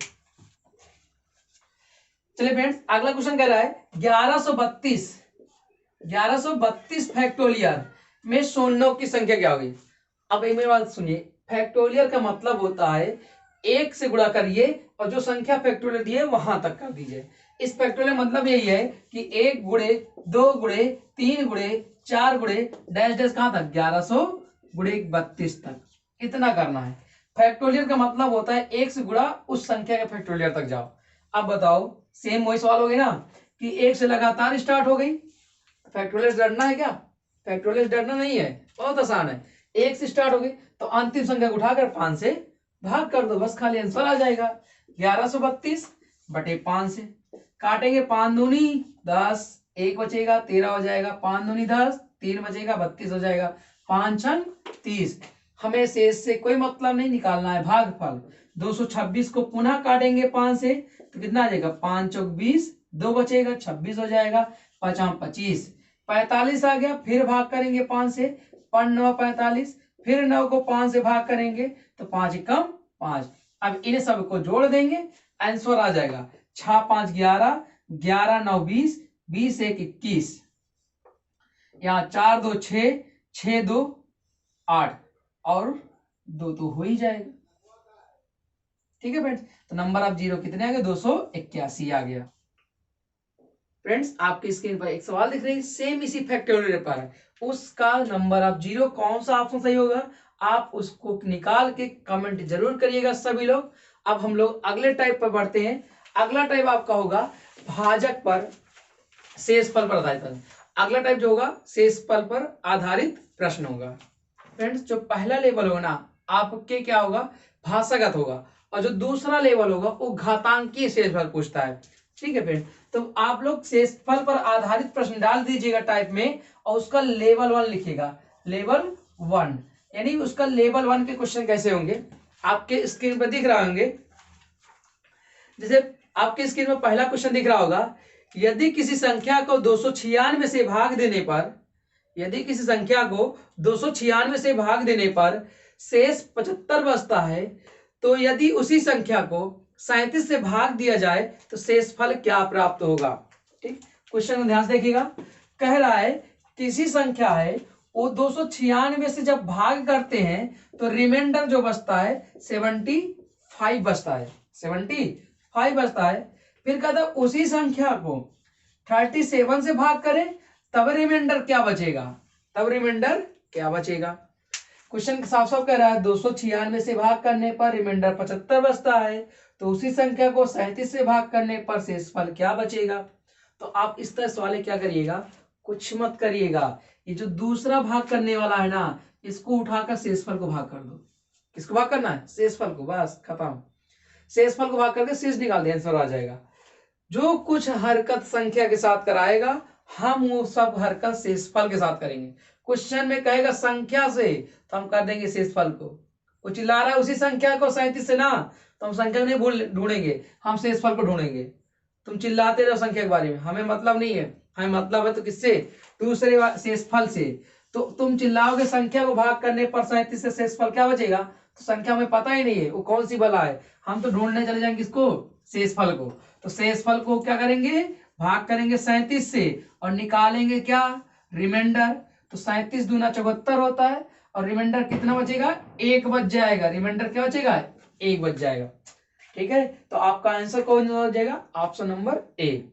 चलिए फ्रेंड्स, अगला क्वेश्चन कह रहा है 1132 फैक्टोरियल में शून्यों की संख्या क्या होगी। अब एक मेरी बात सुनिए, फैक्टोरियल का मतलब होता है 1 से गुणा करिए और जो संख्या फैक्टोरियल दी है वहां तक कर दीजिए। इस फैक्टोरियल मतलब यही है कि 1 गुणे 2 गुणे 3 गुणे 4 गुणे डैश डैश कहां तक, 1100 गुणे 32 तक, इतना करना है। फैक्टोरियल का मतलब होता है 1 से गुणा उस संख्या के फैक्टोरियल तक जाओ। अब बताओ, सेम वही सवाल हो गई ना कि 1 से लगातार स्टार्ट हो गई, फैक्टोरियल डरना है क्या, फैक्टोरियल डरना नहीं है, बहुत आसान है। 1 से स्टार्ट हो गई तो अंतिम संख्या को उठाकर 5 से भाग कर दो, बस खाली आंसर आ जाएगा 1132 बटे 5 से। काटेंगे 5 दूनी 10, 1 बचेगा, 13 हो जाएगा, 5 दूनी 10, 3 बचेगा, 32 हो जाएगा, 5 छंग 30। हमें शेष से कोई मतलब नहीं, निकालना है भागफल। 226 को पुनः काटेंगे 5 से तो कितना आ जाएगा, 5 चौक 20, 2 बचेगा, 26 हो जाएगा, 5 25, 45 आ गया। फिर भाग करेंगे 5 से, 5 9 45, फिर 9 को 5 से भाग करेंगे तो 5 कम 5। अब इन सब को जोड़ देंगे, आंसर आ जाएगा 6 5 11, 11 9 20, 20 1 21, यहाँ 4 2 6, 6 2 8, और 2 तो हो ही जाएगा। ठीक है फ्रेंड्स, तो नंबर ऑफ जीरो कितने आ गए, 281 आ गया। फ्रेंड्स, आपकी स्क्रीन पर एक सवाल दिख रही है, सेम इसी फैक्टोरियल पर है, उसका नंबर ऑफ जीरो कौन सा ऑप्शन सही होगा, आप उसको निकाल के कमेंट जरूर करिएगा सभी लोग। अब हम लोग अगले टाइप पर बढ़ते हैं। अगला टाइप आपका होगा भाजक पर शेषफल पर आधारित प्रश्न। अगला टाइप जो होगा शेषफल पर आधारित प्रश्न होगा। फ्रेंड्स, जो पहला लेवल होगा ना आपके क्या होगा, भाषागत होगा, और जो दूसरा लेवल होगा वो घातांकीय शेषफल पूछता है। ठीक है फ्रेंड, तो आप लोग शेषफल पर आधारित प्रश्न डाल दीजिएगा टाइप में, और उसका लेवल 1 लिखिएगा। लेवल 1, यानी उसका लेवल 1 के क्वेश्चन कैसे होंगे आपके स्क्रीन पर दिख रहा होंगे। जैसे आपके स्क्रीन में पहला क्वेश्चन दिख रहा होगा, यदि किसी संख्या को 296 से भाग देने पर, यदि किसी संख्या को 296 से भाग देने पर शेष 75 बचता है, तो यदि उसी संख्या को 37 से भाग दिया जाए तो शेषफल क्या प्राप्त होगा। ठीक, क्वेश्चन को ध्यान से देखिएगा। कह रहा है किसी संख्या है वो 296 से जब भाग करते हैं तो रिमाइंडर जो बचता है 75 बचता है, 75 बचता है। फिर कहता है उसी संख्या को 37 से भाग करें तब रिमाइंडर क्या बचेगा, तब रिमाइंडर क्या बचेगा। क्वेश्चन साफ साफ कह रहा है 296 से भाग करने पर रिमाइंडर 75 बचता है, तो उसी संख्या को 37 से भाग करने पर शेषफल क्या बचेगा। तो आप इस तरह सवाल क्या करिएगा, कुछ मत करिएगा, ये जो दूसरा भाग करने वाला है ना, इसको उठाकर शेषफल को भाग कर दो। किसको भाग करना है, शेषफल को, बस खत्म। शेषफल को भाग करके शेष निकाल दे, आंसर आ जाएगा। जो कुछ हरकत संख्या के साथ कराएगा हम वो सब हरकत शेषफल के साथ करेंगे। क्वेश्चन में कहेगा संख्या से तो हम कर देंगे शेषफल को। वो चिल्ला रहा है उसी संख्या को 37 से ना, तो हम संख्या नहीं भूल ढूंढेंगे, हम शेषफल को ढूंढेंगे। तुम चिल्लाते रहो संख्या के बारे में, हमें मतलब नहीं है, हमें मतलब है तो किससे, दूसरे शेषफल से। तो तुम चिल्लाओगे संख्या को भाग करने पर 37 से शेषफल क्या बचेगा, तो संख्या हमें पता ही नहीं है वो कौन सी बला है, हम तो ढूंढने चले जाएंगे किसको, शेषफल को। तो शेषफल को क्या करेंगे, भाग करेंगे 37 से और निकालेंगे क्या, रिमाइंडर। तो 37 दूना 74 होता है और रिमाइंडर कितना बचेगा, 1 बच जाएगा। रिमाइंडर क्या बचेगा, 1 बच जाएगा। ठीक है, तो आपका आंसर कौन हो जाएगा, option number A,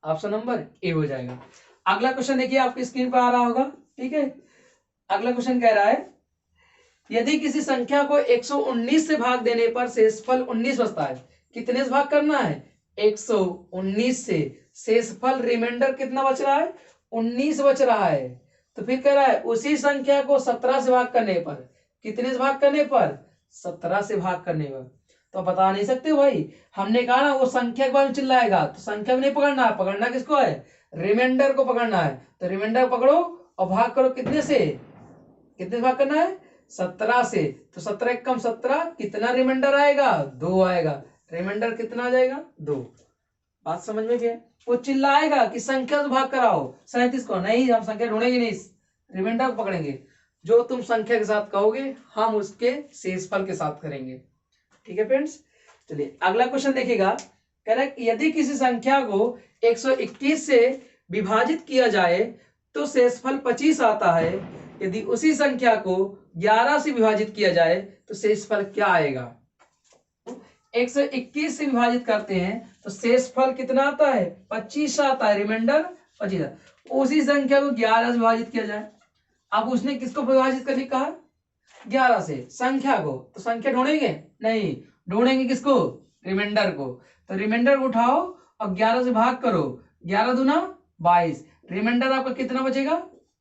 option number A हो जाएगा। अगला क्वेश्चन देखिए आपकी स्क्रीन पर आ रहा होगा। ठीक है, अगला क्वेश्चन कह रहा है यदि किसी संख्या को 119 से भाग देने पर शेषफल 19 बचता है, कितने से भाग करना है, 119 से, शेषफल रिमाइंडर कितना बच रहा है, 19 बच रहा है। तो फिर कह रहा है उसी संख्या को 17 से भाग करने पर, कितने से भाग करने पर, 17 से भाग करने पर। तो बता नहीं सकते भाई, हमने कहा ना वो संख्या के बारे में चिल्लाएगा, तो संख्या को नहीं पकड़ना है, पकड़ना किसको है, रिमाइंडर को पकड़ना है। तो रिमाइंडर पकड़ो और भाग करो कितने से, कितने से भाग करना है, 17 से। तो 17 कम 17, कितना रिमाइंडर आएगा, 2 आएगा। रिमाइंडर कितना आ जाएगा, 2। बात समझ में गया। वो चिल्लाएगा कि संख्या से भाग कराओ 37 को, नहीं हम संख्या ढूंढेंगे नहीं, रिमाइंडर को पकड़ेंगे। जो तुम संख्या के साथ कहोगे हम उसके शेषफल के साथ करेंगे। ठीक है फ्रेंड्स, चलिए अगला क्वेश्चन देखिएगा। कह रहा है यदि किसी संख्या को 121 से विभाजित किया जाए तो शेषफल 25 आता है, यदि उसी संख्या को 11 से विभाजित किया जाए तो शेषफल क्या आएगा। 121 से विभाजित करते हैं तो शेषफल कितना आता है, 25 आता है, रिमाइंडर 25। उसी संख्या को 11 से विभाजित किया जाए, अब उसने किसको विभाजित करने कहा, 11 से, संख्या को। तो संख्या ढूंढेंगे नहीं, ढूंढेंगे किसको, रिमाइंडर को। तो रिमाइंडर को उठाओ और 11 से भाग करो, 11 दूना 22, रिमाइंडर आपका कितना बचेगा,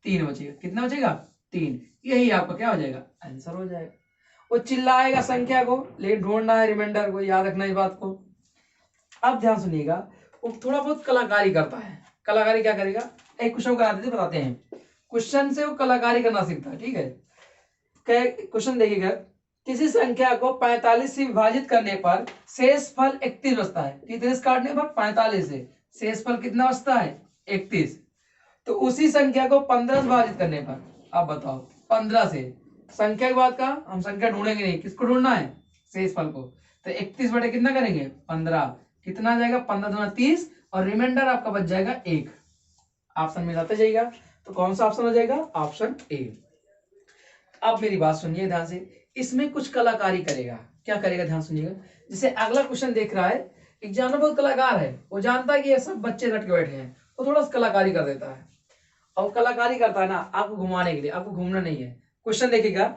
3 बचेगा। कितना बचेगा, 3। यही आपका क्या हो जाएगा, आंसर हो जाएगा। वो चिल्लाएगा संख्या को, लेकिन ढूंढना है रिमाइंडर को, याद रखना इस बात को। अब ध्यान सुनिएगा, वो थोड़ा बहुत कलाकारी करता है। कलाकारी क्या करेगा, एक क्वेश्चन करा देते बताते हैं, क्वेश्चन से वो कलाकारी करना सीखता है। ठीक है, क्वेश्चन देखिएगा, किसी संख्या को 45 से विभाजित करने पर शेषफल 31 बचता है। कितने से काटने पर, 45 से, शेषफल कितना बचता है, 31। तो उसी संख्या को 15 से विभाजित करने पर, अब बताओ 15 से, संख्या के बाद का हम संख्या ढूंढेंगे नहीं, किसको ढूंढना है, शेषफल को। तो 31 बटे कितना करेंगे, 15, कितना आ जाएगा, 15 दूना 30 और रिमाइंडर आपका बच जाएगा 1। ऑप्शन मिलाते जाइएगा, तो कौन सा ऑप्शन हो जाएगा, ऑप्शन ए। अब मेरी बात सुनिए ध्यान से, इसमें कुछ कलाकारी करेगा। क्या करेगा, ध्यान सुनिएगा। जैसे अगला क्वेश्चन देख रहा है, एग्जामिनर बहुत कलाकार है, वो जानता है कि ये सब बच्चे रट के बैठे हैं, वो थोड़ा सा कलाकारी कर देता है। और कलाकारी करता है ना आपको घुमाने के लिए, आपको घूमना नहीं है। क्वेश्चन देखिएगा,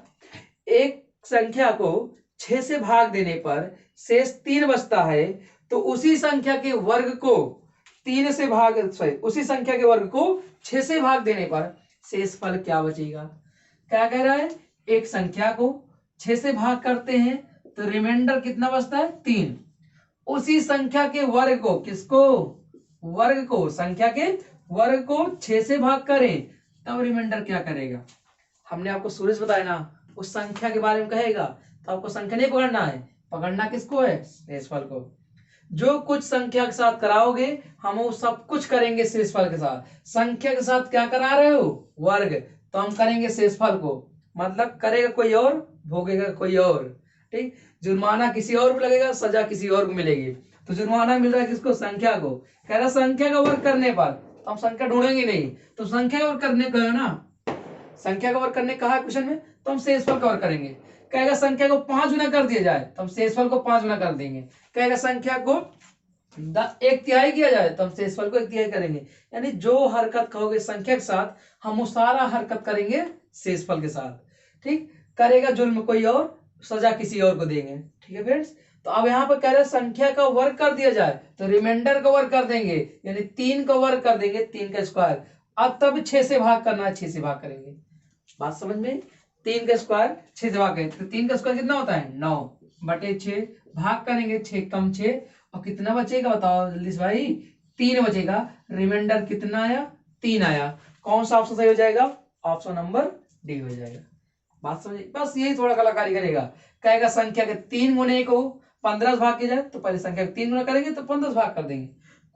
एक संख्या को 6 से भाग देने पर शेष 3 बचता है, तो उसी संख्या के वर्ग को 3 से भाग, उसी संख्या के वर्ग को 6 से भाग देने पर शेषफल क्या बचेगा। क्या कह रहा है, एक संख्या को 6 से भाग करते हैं तो रिमाइंडर कितना बचता है, 3। उसी संख्या के वर्ग को, किसको, वर्ग को, संख्या के वर्ग को 6 से भाग करें तब रिमाइंडर क्या करेगा। हमने आपको सूरज बताया ना, उस संख्या के बारे में कहेगा तो आपको संख्या नहीं पकड़ना है, पकड़ना किसको है, शेषफल को। जो कुछ संख्या के साथ कराओगे हम वो सब कुछ करेंगे शेषफल के साथ। संख्या के साथ क्या करा रहे हो, वर्ग, तो हम करेंगे शेषफल को, मतलब करेगा कोई और, भोगेगा कोई और। ठीक, जुर्माना किसी और को लगेगा, सजा किसी और को मिलेगी। तो जुर्माना मिल रहा है किसको, संख्या को। कह रहा संख्या का वर्ग करने पर, तो हम संख्या ढूंढेंगे नहीं, तो संख्या का वर्ग करने का है ना, संख्या का वर्ग करने कहा है क्वेश्चन में, तो हम शेषफल का वर्ग करेंगे। कहेगा संख्या को 5 गुना कर दिया जाए तो हम शेषफल को 5 गुना कर देंगे। कहेगा संख्या को 1/3 किया जाए तो हम शेषफल को 1/3 करेंगे। यानी जो हरकत कहोगे संख्या के साथ हम वो सारा हरकत करेंगे शेषफल के साथ। ठीक, करेगा जुल्म कोई और, सजा किसी और को देंगे। ठीक है फ्रेंड्स, तो अब यहाँ पर कह रहे संख्या का वर्ग कर दिया जाए तो रिमाइंडर का वर्ग कर देंगे, यानी 3 का वर्ग कर देंगे, 3 का स्क्वायर। अब तब 6 से भाग करना है, 6 से भाग करेंगे। बात समझ में, 3 का स्क्वायर 6 से भाग करेंगे तो 3 का स्क्वायर कितना होता है, 9/6, भाग करेंगे 6 कम 6, और कितना बचेगा बताओ जल्दी से भाई, 3 बचेगा। रिमाइंडर कितना आया, 3 आया। कौन सा ऑप्शन सही हो जाएगा, ऑप्शन नंबर डी हो जाएगा। बात समझिए, बस यही थोड़ा कलाकारी करेगा। कहेगा संख्या के 3 गुने को 15 से भाग किया जाए तो पहले संख्या के 3 गुना करेंगे तो 15 से भाग कर देंगे।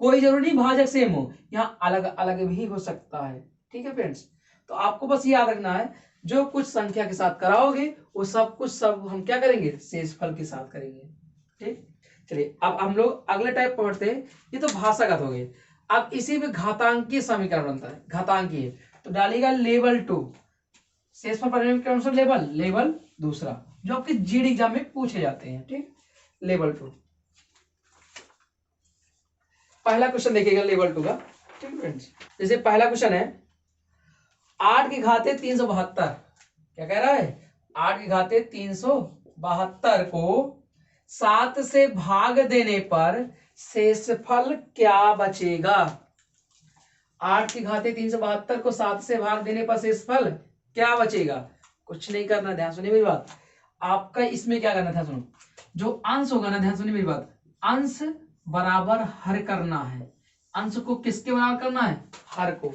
कोई जरूरी नहीं भाजक सेम हो, यहाँ अलग अलग भी हो सकता है। ठीक है फ्रेंड्स, तो आपको बस याद रखना है जो कुछ संख्या के साथ कराओगे वो सब कुछ सब हम क्या करेंगे, शेषफल के साथ करेंगे। ठीक, चलिए अब हम लोग अगले टाइप पढ़ते हैं। ये तो भाषागत हो गए। अब इसी में घातांकीय समीकरण बनता है, घातांकीय, तो डालेगा लेवल 2, शेषफल परिणाम के अनुसार लेवल, लेवल दूसरा, जो आपके जीडी एग्जाम में पूछे जाते हैं। ठीक, लेवल 2, पहला क्वेश्चन देखिएगा लेवल 2 का। ठीक फ्रेंड्स, जैसे पहला क्वेश्चन है 8 की घाते 372, क्या कह रहा है, 8 की घाते 372 को 7 से भाग देने पर शेषफल क्या बचेगा। 8 की घाते 372 को 7 से भाग देने पर शेषफल क्या बचेगा। कुछ नहीं करना, ध्यान सुनिए मेरी बात। आपका इसमें क्या करना था, सुनो, जो अंश होगा ना, ध्यान सुनिए मेरी बात, अंश बराबर हर करना है। अंश को किसके बराबर करना है, हर को।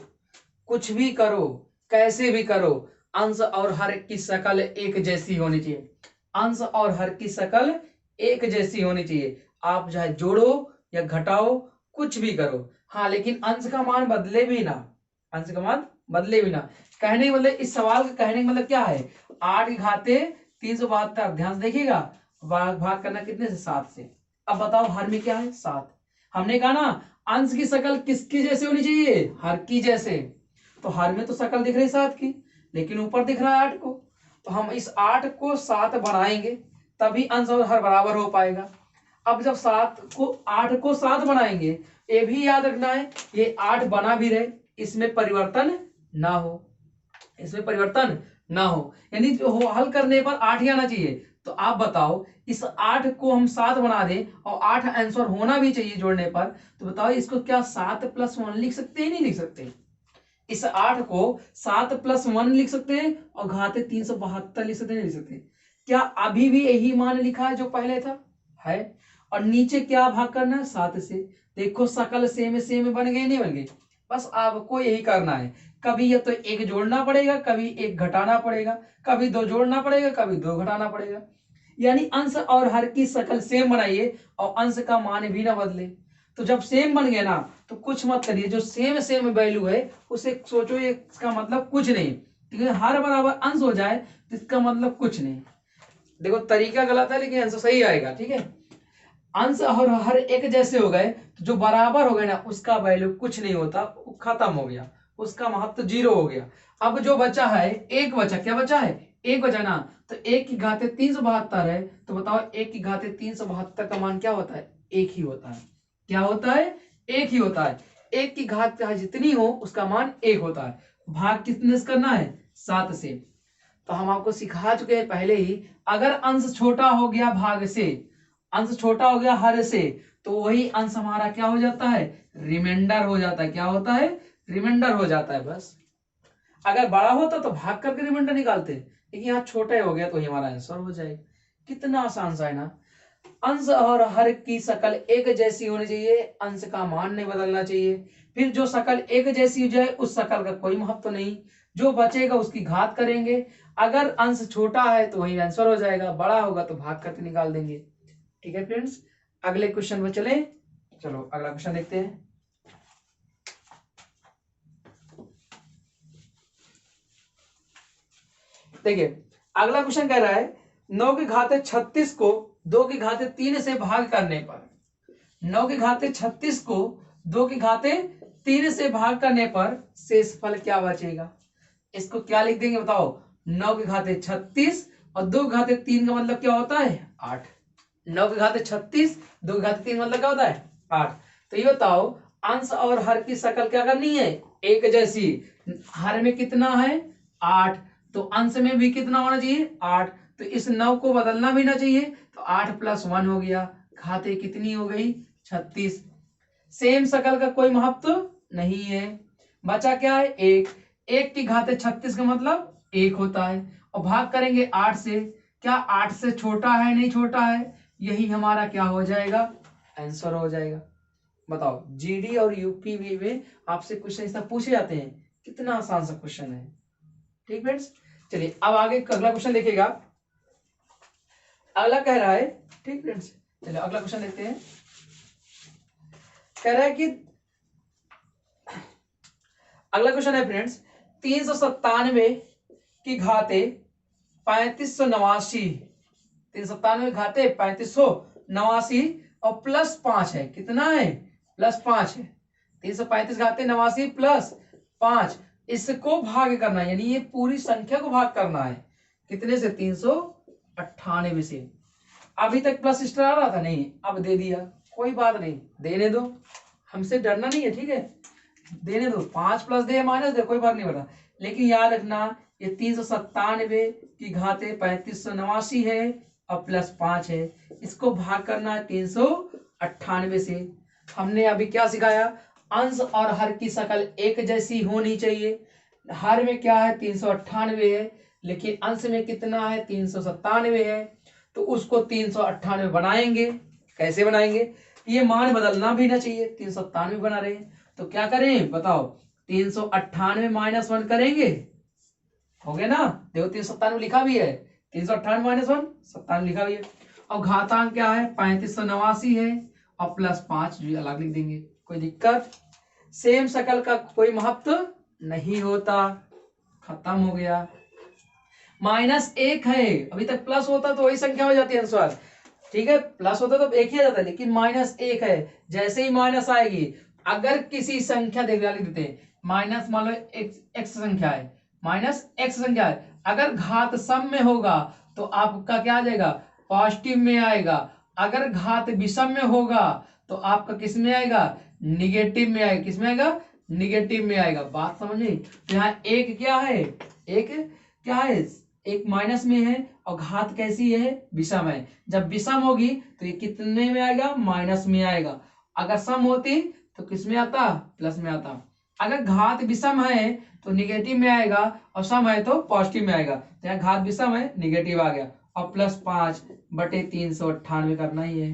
कुछ भी करो, कैसे भी करो, अंश और हर की शकल एक जैसी होनी चाहिए। अंश और हर की शकल एक जैसी होनी चाहिए। आप चाहे जोड़ो या घटाओ, कुछ भी करो, हाँ, लेकिन अंश का मान बदले भी ना, अंश का मान बदले भी ना। कहने का मतलब, इस सवाल का कहने का मतलब क्या है, 8 की घाते 372, ध्यान से देखिएगा, भाग करना कितने से, 7 से। अब बताओ हर में क्या है, 7। हमने कहा ना अंश की शकल किसकी जैसे होनी चाहिए, हर की जैसे। तो हर में तो शकल दिख रही 7 की, लेकिन ऊपर दिख रहा है 8 को, तो हम इस 8 को 7 बनाएंगे तभी अंश और हर बराबर हो पाएगा। अब जब 8 को 7 बनाएंगे, ये भी याद रखना है ये 8 बना भी रहे, इसमें परिवर्तन ना हो, इसमें परिवर्तन ना हो, यानी जो हल करने पर 8 ही आना चाहिए। तो आप बताओ इस 8 को हम 7 बना दें और 8 आंसर होना भी चाहिए जोड़ने पर, तो बताओ इसको क्या 7 + 1 लिख सकते हैं, नहीं लिख सकते। इस 8 को 7 + 1 लिख सकते हैं और घाते 372 लिख सकते हैं, नहीं लिख सकते। क्या अभी भी यही मान लिखा है जो पहले था, है, और नीचे क्या भाग करना है, 7 से। देखो शकल सेम सेम बन गई, नहीं बन गई, बस आपको यही करना है। कभी ये तो एक जोड़ना पड़ेगा, कभी एक घटाना पड़ेगा, कभी 2 जोड़ना पड़ेगा, कभी 2 घटाना पड़ेगा। यानी अंश और हर की शकल सेम बनाइए और अंश का मान भी ना बदले। तो जब सेम बन गया ना तो कुछ मत करिए, जो सेम सेम वैल्यू है उसे सोचो ये इसका मतलब कुछ नहीं, ठीक है। हर बराबर अंश हो जाए तो इसका मतलब कुछ नहीं। देखो तरीका गलत है लेकिन आंसर सही आएगा, ठीक है। अंश और हर एक जैसे हो गए तो जो बराबर हो गए ना उसका वैल्यू कुछ नहीं होता, वो खत्म हो गया, उसका महत्व 0 हो गया। अब जो बचा है, एक बचा, क्या बचा है, एक बचा ना, तो 1 की घाते 372 है, तो बताओ 1 की घाते 372 का मान क्या होता है, एक ही होता है। क्या होता है, एक ही होता है। 1 की घात चाहे जितनी हो उसका मान 1 होता है। भाग कितने से करना है, 7 से। तो हम आपको सिखा चुके हैं पहले ही, अगर अंश छोटा हो गया भाग से, अंश छोटा हो गया हर से, तो वही अंश हमारा क्या हो जाता है, रिमाइंडर हो जाता है। क्या होता है, रिमाइंडर हो जाता है। बस अगर बड़ा होता तो भाग करके रिमाइंडर निकालते, लेकिन यहाँ छोटा हो गया तो ही हमारा आंसर हो जाएगा। कितना आसान सा है ना। अंश और हर की शकल एक जैसी होनी चाहिए, अंश का मान नहीं बदलना चाहिए। फिर जो शकल एक जैसी हो जाए उस शकल का कोई महत्व नहीं, जो बचेगा उसकी घात करेंगे। अगर अंश छोटा है तो वही आंसर हो जाएगा, बड़ा होगा तो भाग करके निकाल देंगे। ठीक है फ्रेंड्स, अगले क्वेश्चन में चले। चलो अगला क्वेश्चन देखते हैं। देखिए अगला क्वेश्चन कह रहा है 9 की घाते 36 को 2 की घाते 3 से भाग करने पर, 9 की घाते 36 को 2 की घाते 3 से भाग करने पर शेष फल क्या बचेगा। इसको क्या लिख देंगे बताओ। 9 की घाते 36 और 2 की घाते 3 का मतलब क्या होता है 8। 9 की घाते 36, 2 की घाते 3 मतलब क्या होता है 8। तो ये बताओ अंश और हर की शकल क्या करनी है एक जैसी। हर में कितना है 8, तो अंश में भी कितना होना चाहिए 8। तो इस 9 को बदलना भी ना चाहिए, तो 8 + 1 हो गया। घाते कितनी हो गई 36। सेम शकल का कोई महत्व नहीं है, बचा क्या है 1। 1 की घाते 36 का मतलब 1 होता है, और भाग करेंगे 8 से। क्या 8 से छोटा है नहीं छोटा है, यही हमारा क्या हो जाएगा आंसर हो जाएगा। बताओ जीडी और यूपीवी में आपसे क्वेश्चन इस तरह पूछे जाते हैं, कितना आसान सा क्वेश्चन है। ठीक फ्रेंड्स, चलिए अब आगे अगला क्वेश्चन देखिएगा। अगला कह रहा है, ठीक फ्रेंड्स चलिए अगला क्वेश्चन देखते हैं। कह रहा है कि अगला क्वेश्चन है फ्रेंड्स 397 की घाते 3589, 397 घाते 3589 और +5 है। कितना है +5 है। 335 घाते 89 +5, इसको भाग करना है, यानी ये पूरी संख्या को भाग करना है कितने से 398 से। अभी तक प्लस स्टार आ रहा था नहीं, अब दे दिया, कोई बात नहीं, देने दो, हमसे डरना नहीं है। ठीक है देने दो, 5 + दे माइनस दे कोई बात नहीं पड़ता। लेकिन याद रखना ये 397 की घाते 3589 है और +5 है, इसको भाग करना है 398 से। हमने अभी क्या सिखाया, अंश और हर की शकल एक जैसी होनी चाहिए। हर में क्या है 398 है, लेकिन अंश में कितना है 397 है, तो उसको 398 बनाएंगे। कैसे बनाएंगे, ये मान बदलना भी ना चाहिए, 397 बना रहे हैं तो क्या करें बताओ 398 - 1 करेंगे, हो गया ना। देखो 397 लिखा भी है, 398 - 1 97 लिखा भी है। और घातांक क्या है 3589 है और +5 भी अलग लिख देंगे, कोई दिक्कत। सेम शकल का कोई महत्व नहीं होता, खत्म हो गया। -1 है, अभी तक प्लस होता तो वही संख्या हो जाती है आंसर। ठीक है प्लस होता तो एक ही आ जाता है, लेकिन -1 है, जैसे ही माइनस आएगी, अगर किसी संख्या देख लिख देते हैं माइनस, मान लो एक्स संख्या है, -x संख्या है, अगर घात सम में होगा तो आपका क्या आ जाएगा पॉजिटिव में आएगा। अगर घात विषम में होगा तो आपका किस में आएगा निगेटिव में आएगा। किस में आएगा निगेटिव में आएगा। बात समझ में। तो यहाँ एक क्या है, एक क्या है एक माइनस में है और घात कैसी है विषम है। जब विषम होगी तो ये कितने में आएगा माइनस में आएगा। अगर सम होती तो किस में आता प्लस में आता। अगर घात विषम है तो निगेटिव में आएगा और सम है तो पॉजिटिव में आएगा। तो यहाँ घात विषम है निगेटिव आ गया और +5/398 करना ही है।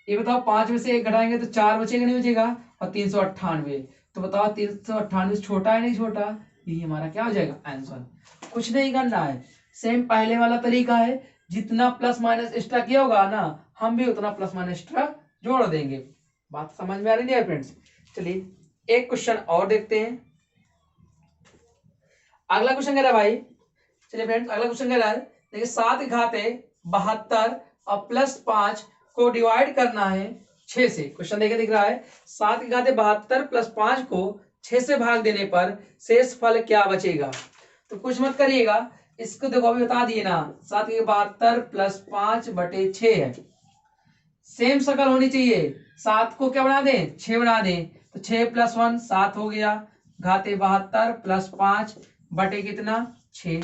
ये बताओ 5 में से 1 घटाएंगे तो 4 बचेगा नहीं बचेगा, और 398, तो बताओ 398 छोटा है नहीं छोटा, यही हमारा क्या हो जाएगा आंसर। कुछ नहीं करना है, सेम पहले वाला तरीका है, जितना प्लस माइनस एक्स्ट्रा किया होगा ना हम भी उतना प्लस माइनस एक्स्ट्रा जोड़ देंगे। बात समझ में आ रही है फ्रेंड्स। चलिए एक क्वेश्चन और देखते हैं। अगला क्वेश्चन कह रहा है भाई, चलिए फ्रेंड्स अगला क्वेश्चन कह रहा है देखिए 7 घाते 72 और +5 को डिवाइड करना है 6 से। क्वेश्चन देखे दिख रहा है 7 घाते 72 +5 को 6 से भाग देने पर शेष फल क्या बचेगा। तो कुछ मत करिएगा, इसको देखो अभी बता दिए ना, 7 के 72 +5/6 है। सेम शकल होनी चाहिए, 7 को क्या बना दें 6 बना दें, तो 6 + 1 7 हो गया। घाते 72 +5 बटे कितना 6।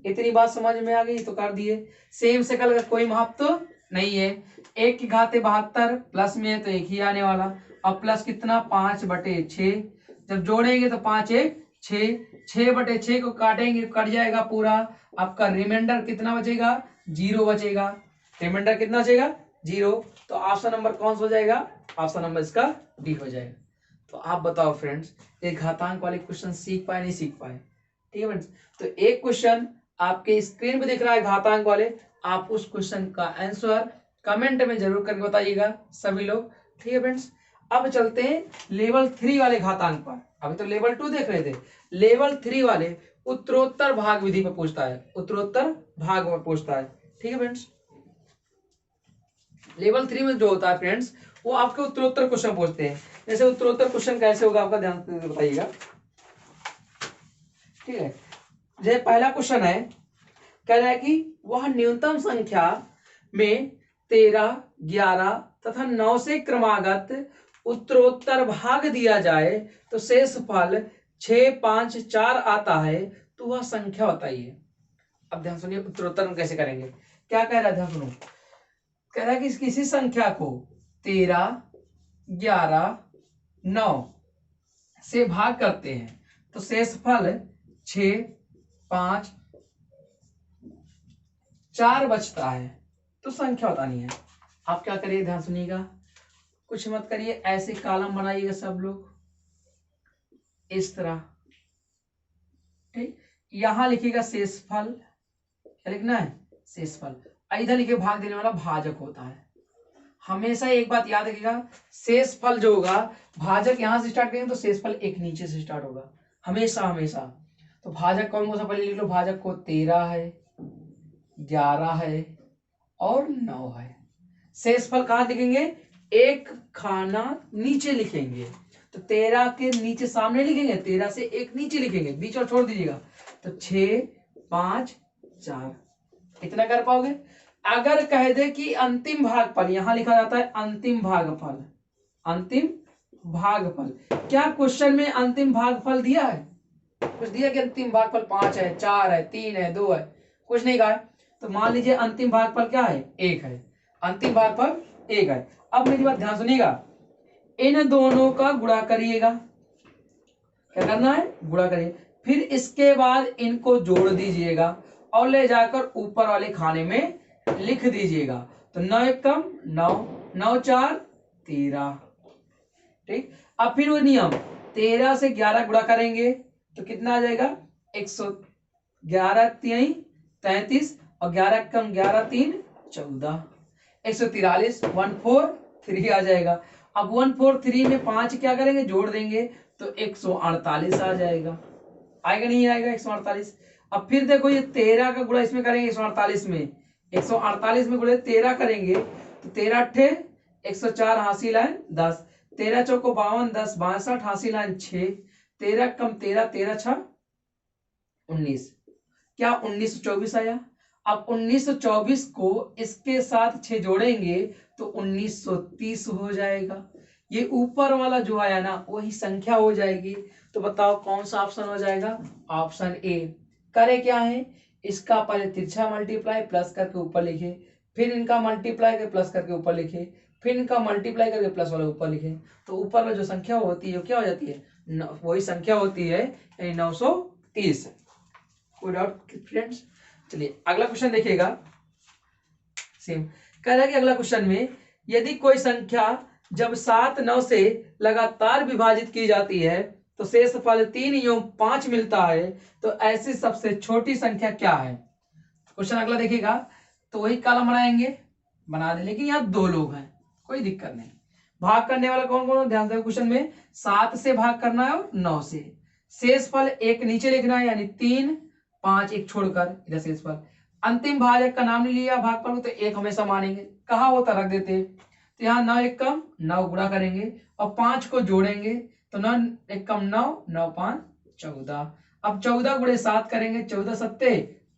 इतनी बात समझ में आ गई तो कर दिए। सेम शकल का कोई महत्व नहीं है। 1 की घाते 72 प्लस में है तो 1 ही आने वाला, और प्लस कितना 5/6। जब जोड़ेंगे तो 5 × 1 6, 6/6 को काटेंगे कट जाएगा पूरा। आपका रिमाइंडर कितना बचेगा 0 बचेगा। रिमाइंडर कितना बचेगा 0। तो ऑप्शन नंबर कौन सा हो जाएगा, ऑप्शन नंबर इसका डी हो जाएगा। तो आप बताओ फ्रेंड्स, ये घातांक वाले क्वेश्चन सीख पाए नहीं सीख पाए। ठीक है फ्रेंड्स। तो एक क्वेश्चन आपके स्क्रीन पे दिख रहा है घातांक वाले, आप उस क्वेश्चन का आंसर कमेंट में जरूर करके बताइएगा सभी लोग, ठीक है फ्रेंड्स। अब चलते हैं लेवल 3 वाले घातांक पर। अभी तो लेवल 2 देख रहे थे, लेवल 3 वाले उत्तरोत्तर भाग विधि पर पूछता है, उत्तरोत्तर भाग में पूछता है, ठीक है फ्रेंड्स। लेवल 3 में जो होता है फ्रेंड्स, वो आपके उत्तरोत्तर क्वेश्चन पूछते हैं। जैसे उत्तरोत्तर क्वेश्चन कैसे होगा आपका ध्यान से बताइएगा, ठीक है। जैसे पहला क्वेश्चन है, कह रहा है कि वह न्यूनतम संख्या में 13, 11 तथा 9 से क्रमागत उत्तरोत्तर भाग दिया जाए तो शेष फल 6, 5, 4 आता है, तो वह संख्या बताइए। अब ध्यान सुनिए उत्तरोत्तर में कैसे करेंगे, क्या कह रहा है ध्यान सुनो। कह रहा है कि किसी संख्या को 13, 11, 9 से भाग करते हैं तो शेष फल 6, 5, 4 बचता है, तो संख्या बतानी है। आप क्या करिए, ध्यान सुनिएगा, कुछ मत करिए, ऐसे कॉलम बनाइएगा सब लोग इस तरह, ठीक। यहां लिखिएगा शेष फल, क्या लिखना है, शेष फल। इधर लिखे भाग देने वाला भाजक होता है। हमेशा एक बात याद रखिएगा, शेष फल जो होगा, भाजक यहां से स्टार्ट करेंगे तो शेष फल एक नीचे से स्टार्ट होगा, हमेशा हमेशा। तो भाजक कौन सा, पहले लिख लो, भाजक को 13 है, 11 है और 9 है। शेष फल कहां लिखेंगे, एक खाना नीचे लिखेंगे, तो 13 के नीचे सामने लिखेंगे, 13 से एक नीचे लिखेंगे, बीच और छोड़ दीजिएगा, तो 6, 5, 4, इतना कर पाओगे। अगर कह दे कि अंतिम भागफल, यहां लिखा जाता है अंतिम भागफल, अंतिम भागफल, क्या क्वेश्चन में अंतिम भागफल दिया है, कुछ दिया कि अंतिम भागफल 5 है, 4 है, 3 है, 2 है, कुछ नहीं कहा है। तो मान लीजिए अंतिम भागफल क्या है, 1 है, अंतिम भागफल 1 है। अब मेरी बात ध्यान सुनिएगा, इन दोनों का गुणा करिएगा, क्या करना है, गुणा करिए, फिर इसके बाद इनको जोड़ दीजिएगा और ले जाकर ऊपर वाले खाने में लिख दीजिएगा। तो 9 एक कम 9, 9 4 13, ठीक। अब फिर वो नियम, 13 से 11 गुणा करेंगे तो कितना आ जाएगा, 111 3 33 और 11 कम 11 3 14, 143, 143 आ जाएगा। अब 143 में 5 क्या करेंगे, जोड़ देंगे तो 148 आ जाएगा, आएगा नहीं आएगा 148। अब फिर देखो ये 13 का गुणा इसमें करेंगे 148 में, 148 में गुणे 13 करेंगे तो 13 अट्ठे 104 हासिल है 10, 13 चौको 52, 10 62 हासिल है 6, 13 कम 13 13 6 19, क्या 1924 आया। अब 1924 को इसके साथ 6 जोड़ेंगे तो 1930 हो जाएगा। ये ऊपर वाला जो आया ना वही संख्या हो जाएगी। तो बताओ कौन सा ऑप्शन हो जाएगा, ऑप्शन ए। करे क्या है, इसका पहले तिरछा मल्टीप्लाई प्लस करके ऊपर लिखे, फिर इनका मल्टीप्लाई करके प्लस करके ऊपर लिखे, फिर इनका मल्टीप्लाई करके प्लस वाला ऊपर लिखे, तो ऊपर में जो संख्या होती है वो क्या हो जाती है, वही संख्या होती है 930। कोई डाउट फ्रेंड्स। चलिए अगला क्वेश्चन देखिएगा, सेम कह रहा है कि अगला क्वेश्चन में यदि कोई संख्या जब 7 9 से लगातार विभाजित की जाती है तो शेष फल 3 एवं 5 मिलता है, तो ऐसी सबसे छोटी संख्या क्या है। क्वेश्चन अगला देखिएगा, तो वही कॉलम बनाएंगे, बना दे, लेकिन यहाँ 2 लोग हैं, कोई दिक्कत नहीं। भाग करने वाला कौन कौन, ध्यान से क्वेश्चन में 7 से भाग करना है और 9 से। शेष फल एक नीचे लिखना है, यानी 3 5 एक छोड़कर इधर शेष फल। अंतिम भाजक का नाम नहीं लिया भागफल को, तो एक हमेशा मानेंगे, कहा होता रख देते। तो यहाँ 9 एक कम 9 गुणा करेंगे और 5 को जोड़ेंगे तो 9 एक कम 9 9 5 14। अब 14 गुणे 7 करेंगे, 14 सत्ते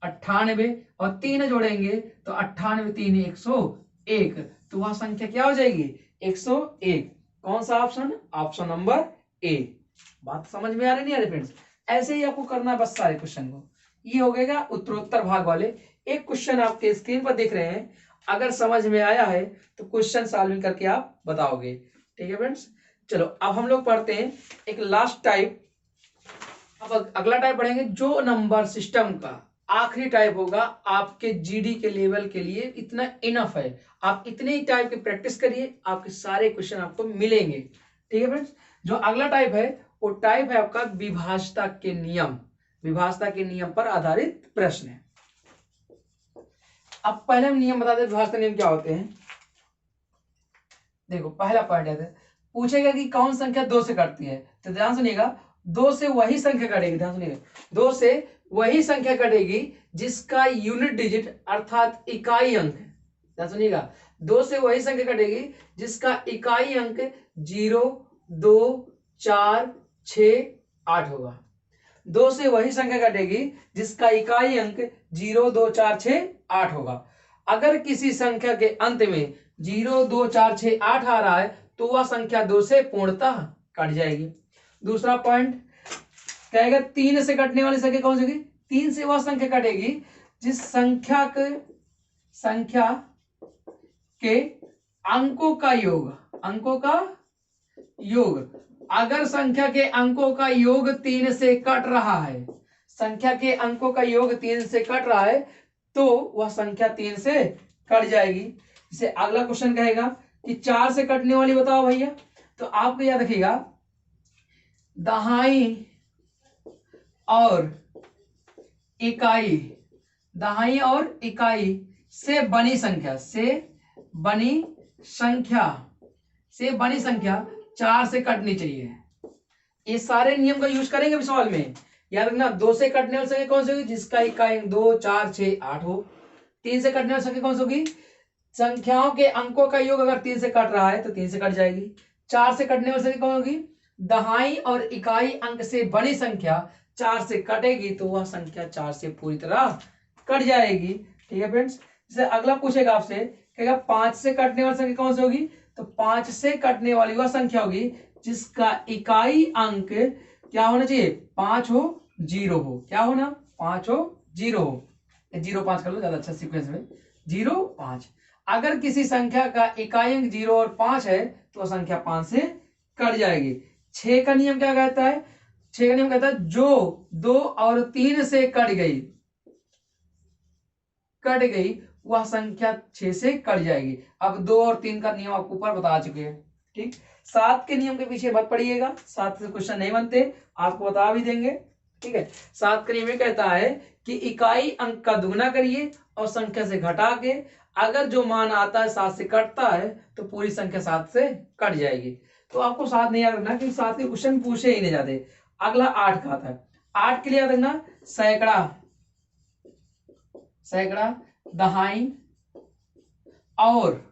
98 और 3 जोड़ेंगे तो 98 3 101, तो वह संख्या क्या हो जाएगी 101। कौन सा ऑप्शन, ऑप्शन नंबर ए। बात समझ में आ रही नहीं आ रही फ्रेंड्स। ऐसे ही आपको करना है बस सारे क्वेश्चन को। ये हो गएगा उत्तरोत्तर भाग वाले। एक क्वेश्चन आपके स्क्रीन पर देख रहे हैं, अगर समझ में आया है तो क्वेश्चन सॉल्विंग करके आप बताओगे, ठीक है फ्रेंड्स। चलो अब हम लोग पढ़ते हैं एक लास्ट टाइप। अब अगला टाइप पढ़ेंगे जो नंबर सिस्टम का आखिरी टाइप होगा आपके जीडी के लेवल के लिए, इतना इनफ है। आप इतने ही टाइप की प्रैक्टिस करिए, आपके सारे क्वेश्चन आपको मिलेंगे, ठीक है फ्रेंड्स। जो अगला टाइप है वो टाइप है आपका विभाजता के नियम। विभाजता के नियम पर आधारित प्रश्न है। अब पहले हम नियम बता दें विभाजता नियम क्या होते हैं। देखो पहला पॉइंट है, पूछेगा कि कौन संख्या 2 से कटती है, तो ध्यान सुनिएगा, 2 से वही संख्या कटेगी, ध्यान सुनिएगा, 2 से वही संख्या कटेगी जिसका यूनिट डिजिट अर्थात इकाई अंक, ध्यान सुनिएगा, 2 से वही संख्या कटेगी जिसका इकाई अंक 0, 2, 4, 6, 8 होगा। 2 से वही संख्या कटेगी जिसका इकाई अंक 0, 2, 4, 6, 8 होगा। अगर किसी संख्या के अंत में 0, 2, 4, 6, 8 आ रहा है तो वह संख्या 2 से पूर्णतः कट जाएगी। दूसरा पॉइंट कहेगा 3 से कटने वाली संख्या कौन सी होगी? 3 से वह संख्या कटेगी जिस संख्या के अंकों का योग, अगर संख्या के अंकों का योग 3 से कट रहा है, संख्या के अंकों का योग 3 से कट रहा है तो वह संख्या 3 से कट जाएगी। जैसे अगला क्वेश्चन कहेगा कि 4 से कटने वाली बताओ भैया, तो आपको याद रखिएगा दहाई और इकाई से बनी संख्या 4 से कटनी चाहिए। ये सारे नियम का यूज करेंगे सवाल में, याद रखना। 2 से कटने वाली संख्या कौन सी होगी? जिसका इकाई 2, 4, 6, 8 हो। 3 से कटने वाली संख्या कौन सी होगी? संख्याओं के अंकों का योग अगर 3 से कट रहा है तो 3 से कट जाएगी। 4 से कटने वाली संख्या कौन होगी? दहाई और इकाई अंक से बनी संख्या 4 से कटेगी तो वह संख्या 4 से पूरी तरह कट जाएगी। ठीक है फ्रेंड्स। जैसे अगला पूछेगा आपसे, कहेगा 5 से कटने वाली संख्या कौन सी होगी? तो 5 से कटने वाली वह संख्या होगी जिसका इकाई अंक क्या होना चाहिए? 5 हो, 0 हो। क्या होना? 5 हो, 0 हो। 0, 5 कर लो, ज्यादा अच्छा सीक्वेंस में। 0, 5। अगर किसी संख्या का इकाई अंक 0 और 5 है तो वह संख्या 5 से कट जाएगी। 6 का नियम क्या कहता है? 6 का नियम कहता है जो 2 और 3 से कट गई वह संख्या 6 से कट जाएगी। अब 2 और 3 का नियम आपको ऊपर बता चुके हैं। ठीक। 7 के नियम के पीछे मत पड़िएगा, 7 से क्वेश्चन नहीं बनते, आपको बता भी देंगे। ठीक है। 7 का नियम ये कहता है कि इकाई अंक का दुगना करिए और संख्या से घटा के अगर जो मान आता है 7 से कटता है तो पूरी संख्या 7 से कट जाएगी। तो आपको 7 नहीं याद रखना कि 7 के क्वेश्चन पूछे ही नहीं जाते। अगला 8 का आता है। 8 के लिए याद रखना सैकड़ा, दहाई और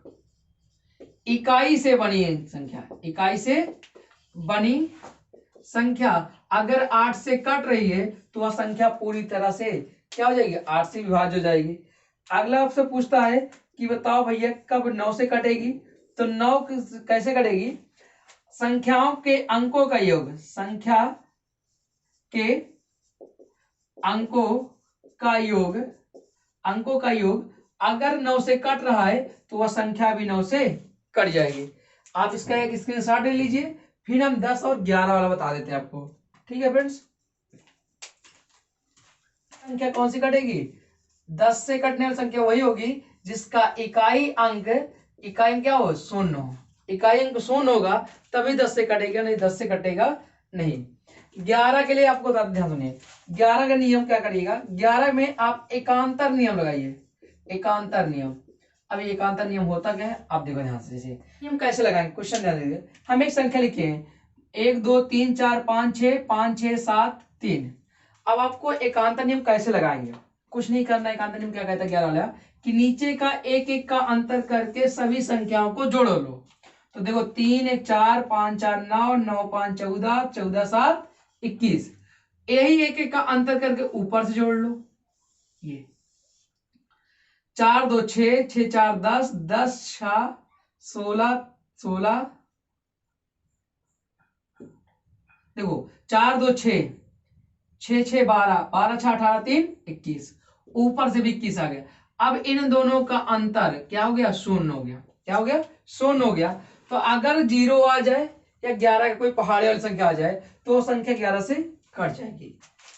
इकाई से बनी संख्या अगर 8 से कट रही है तो वह संख्या पूरी तरह से क्या हो जाएगी? 8 से विभाज्य हो जाएगी। अगला आपसे पूछता है कि बताओ भैया कब 9 से कटेगी? तो 9 कैसे कटेगी? संख्याओं के अंकों का योग अगर 9 से कट रहा है तो वह संख्या भी 9 से कट जाएगी। आप इसका एक स्क्रीनशॉट ले लीजिए, फिर हम 10 और 11 वाला बता देते हैं आपको। ठीक है फ्रेंड्स। संख्या कौन सी कटेगी? 10 से कटने वाली संख्या वही होगी जिसका इकाई अंक क्या हो? 0 हो। इकाई अंक 0 होगा तभी 10 से कटेगा, नहीं 10 से कटेगा नहीं। 11 के लिए आपको ध्यान सुनिए, 11 का नियम क्या करिएगा? 11 में आप एकांतर नियम लगाइए। एकांतर नियम। अब एकांतर नियम होता क्या है आप देखो ध्यान से। नियम कैसे लगाएंगे? क्वेश्चन ध्यान दीजिए। हम एक संख्या लिखे हैं 1, 2, 3, 4, 5, 6, 5, 6, 7, 3। अब आपको एकांतर नियम कैसे लगाएंगे? कुछ नहीं करना। एकांतर नियम क्या कहता है 11 वाला कि नीचे का एक का अंतर करके सभी संख्याओं को जोड़ लो। तो देखो 3, 1, 4, 5, 4, 9, 9, 5, 14, 14, 7, 21। यही एक का अंतर करके ऊपर से जोड़ लो। ये 4, 2, 6, 6, 4, 10, 10, 6, 16, 16। देखो 4, 2, 6, 6, 6, 12, 12, 6, 18, 3, 21। ऊपर से भी 21 आ गया। अब इन दोनों का अंतर क्या हो गया? 0 हो गया। क्या हो गया? 0 हो गया। तो अगर 0 आ जाए या 11 का कोई पहाड़ी वाली संख्या आ जाए तो संख्या 11 से कट जाएगी।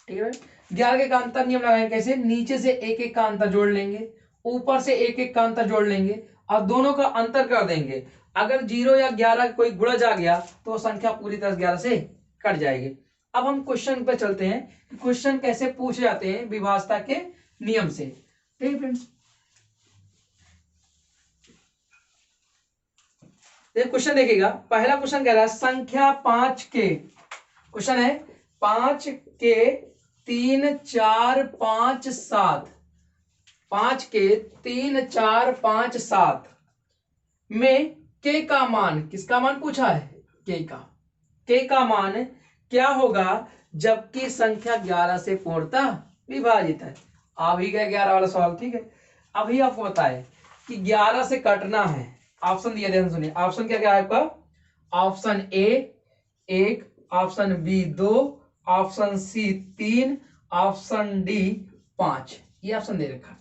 ठीक है। 11 का अंतर नियम लगाएंगे कैसे? नीचे से एक का अंतर जोड़ लेंगे, ऊपर से एक का अंतर जोड़ लेंगे और दोनों का अंतर कर देंगे। अगर 0 या 11 कोई गुणज आ गया तो संख्या पूरी तरह 11 से कट जाएगी। अब हम क्वेश्चन पे चलते हैं, क्वेश्चन कैसे पूछे जाते हैं विभाजता के नियम से। ठीक है फ्रेंड्स, क्वेश्चन देखिएगा। पहला क्वेश्चन कह रहा है संख्या 5 के, क्वेश्चन है 5 के 3 4 5 7, 5 के 3 4 5 7 में के का मान, किसका मान पूछा है, के का मान क्या होगा जबकि संख्या 11 से पूर्णतः विभाजित है। आ भी गया 11 वाला सवाल। ठीक है, अभी आपको बताए कि 11 से कटना है। ऑप्शन दिया, ध्यान सुनिए। ऑप्शन क्या क्या है आपका, option A 1, option B 2, option C 3, option D 5, ये ऑप्शन दे रखा है।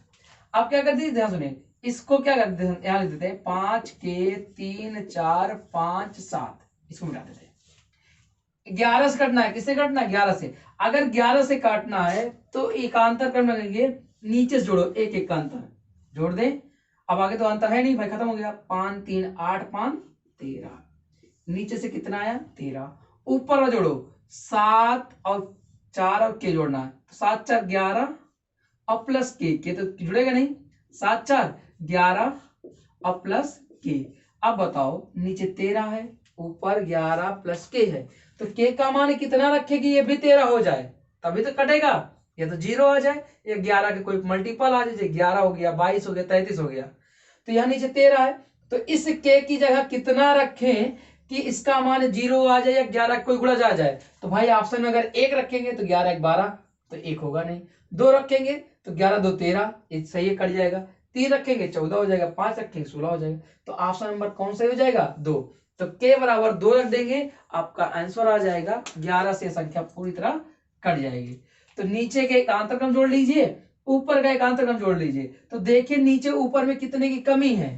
आप क्या करते हैं, ध्यान सुनिए, इसको क्या करते हैं, यहां लिख देते हैं 5 के 3 4 5 7, इसको मिटा देते हैं। 11 से कटना है, किससे कटना है, 11 से। अगर 11 से काटना है तो एकांतर क्रम लगेंगे, नीचे से जोड़ो, एक एक का अंतर जोड़ दें। अब आगे तो अंतर है नहीं भाई, खत्म हो गया। 5 3 8 5 13, नीचे से कितना आया 13, ऊपर वाला जोड़ो 7 और 4 और के जोड़ना है, 7 4 11 और प्लस के तो जुड़ेगा नहीं, 7 4 11 और प्लस के। अब बताओ, नीचे 13 है, ऊपर 11 प्लस के है, तो के का मान कितना रखेगी, ये भी 13 हो जाए तभी तो कटेगा, या तो 0 आ जाए या 11 के कोई मल्टीपल आ जाए, 11 हो गया 22 हो गया 33 हो गया। तो यहाँ नीचे 13 है, तो इस के की जगह कितना रखें कि इसका मान 0 आ जाए या 11 कोई गुणा जा जाए। तो भाई ऑप्शन में अगर 1 रखेंगे तो 11 1 12, तो 1 होगा नहीं। 2 रखेंगे तो 11 2 13, एक सही है, कट जाएगा। 3 रखेंगे 14 हो जाएगा, 5 रखेंगे 16 हो जाएगा। तो ऑप्शन नंबर कौन सा हो जाएगा, 2। तो के बराबर 2 रख देंगे, आपका आंसर आ जाएगा 11 से संख्या पूरी तरह कट जाएगी। तो नीचे के एकांतर क्रम जोड़ लीजिए, ऊपर का एकांतर क्रम जोड़ लीजिए, तो देखिए नीचे ऊपर में कितने की कमी है,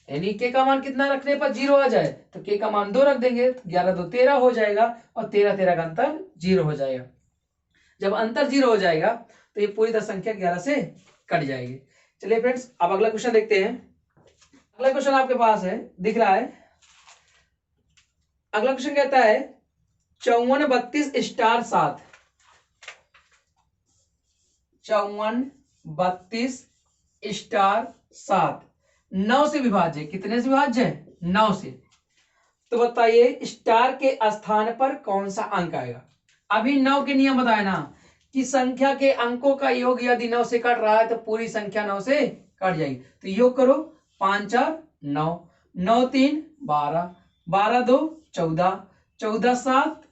यानी के का मान कितना रखने पर 0 आ जाए, तो के का मान 2 रख देंगे, 11 2 13 हो जाएगा और 13 13 का अंतर 0 हो जाएगा। जब अंतर 0 हो जाएगा तो ये पूरी तरह संख्या 11 से कट जाएगी। चलिए फ्रेंड्स, अब अगला क्वेश्चन देखते हैं। अगला क्वेश्चन आपके पास है, दिख रहा है। अगला क्वेश्चन कहता है 54 32 स्टार 7, 54 32 स्टार 7 9 से विभाज्य, कितने से विभाज्य है, 9 से। तो बताइए स्टार के स्थान पर कौन सा अंक आएगा। अभी 9 के नियम बताए ना कि संख्या के अंकों का योग यदि 9 से कट रहा है तो पूरी संख्या 9 से कट जाएगी। तो योग करो, 5 4 9, 9 3 12, 12 2 14, 14 7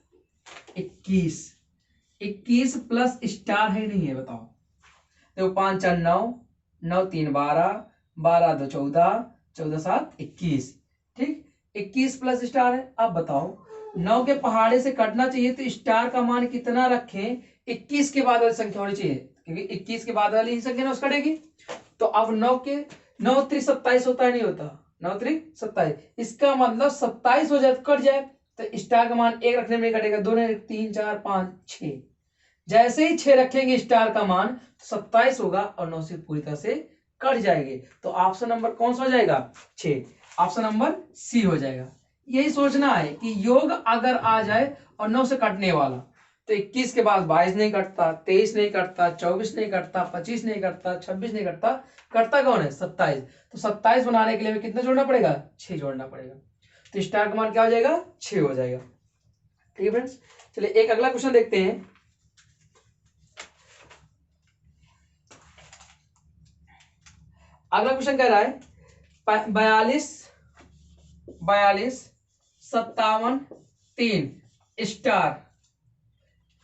21, 21 प्लस स्टार है नहीं है, बताओ। देखो 5 4 9, 9 3 12, 12 2 14, 14 7 21, ठीक, 21 प्लस स्टार है। अब बताओ 9 के पहाड़े से कटना चाहिए तो स्टार का मान कितना रखें, 21 के बाद वाली संख्या होनी चाहिए, क्योंकि 21 के बाद वाली ही संख्या 9 से कटेगी। तो अब 9 के 9 3 27 होता है, नहीं होता, 9 3 27, इसका मतलब 27 हो जाए तो कट जाए, तो स्टार का मान 1 रखने में कटेगा, 2 3 4 5 6, जैसे ही 6 रखेंगे स्टार का मान 27 होगा और 9 से पूरी तरह से कट जाएंगे। तो ऑप्शन नंबर कौन सा हो जाएगा, 6, ऑप्शन नंबर सी हो जाएगा। यही सोचना है कि योग अगर आ जाए और 9 से कटने वाला, तो 21 के बाद 22 नहीं कटता, 23 नहीं कटता, 24 नहीं कटता, 25 नहीं कटता, 26 नहीं कटता, कटता कौन है, 27। तो 27 बनाने के लिए कितना जोड़ना पड़ेगा, 6 जोड़ना पड़ेगा। तो स्टार का मान क्या हो जाएगा, 6 हो जाएगा। ठीक है फ्रेंड्स, चलिए एक अगला क्वेश्चन देखते हैं। अगला क्वेश्चन कह रहा है 42 57 3 स्टार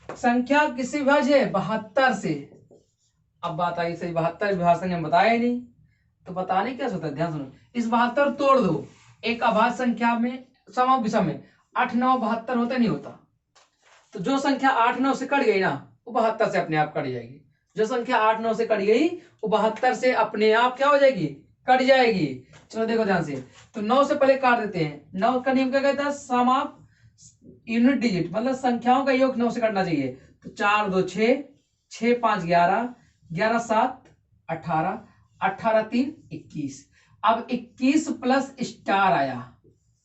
संख्या किससे विभाज्य है, 72 से। अब बात आई सही, 72 विभाजन हम बताया ही नहीं, तो बताने क्या सोचता है, ध्यान सुनो। इस 72 तोड़ दो, एक अभाज्य संख्या में सम विषम में 8 9 72 होता नहीं होता, तो जो संख्या 8 9 से कट गई ना वो 72 से अपने आप कट जाएगी। जो संख्या 8 9 से कट गई वो 72 से अपने आप क्या हो जाएगी, कट जाएगी। चलो देखो ध्यान से, तो 9 से पहले काट देते हैं। 9 का नियम क्या कहता है, सम ऑफ यूनिट डिजिट, मतलब संख्याओं का योग 9 से कटना चाहिए। तो 4 2 6, 6 5 11, 11 7 18, 18 3 21। अब 21 प्लस स्टार आया,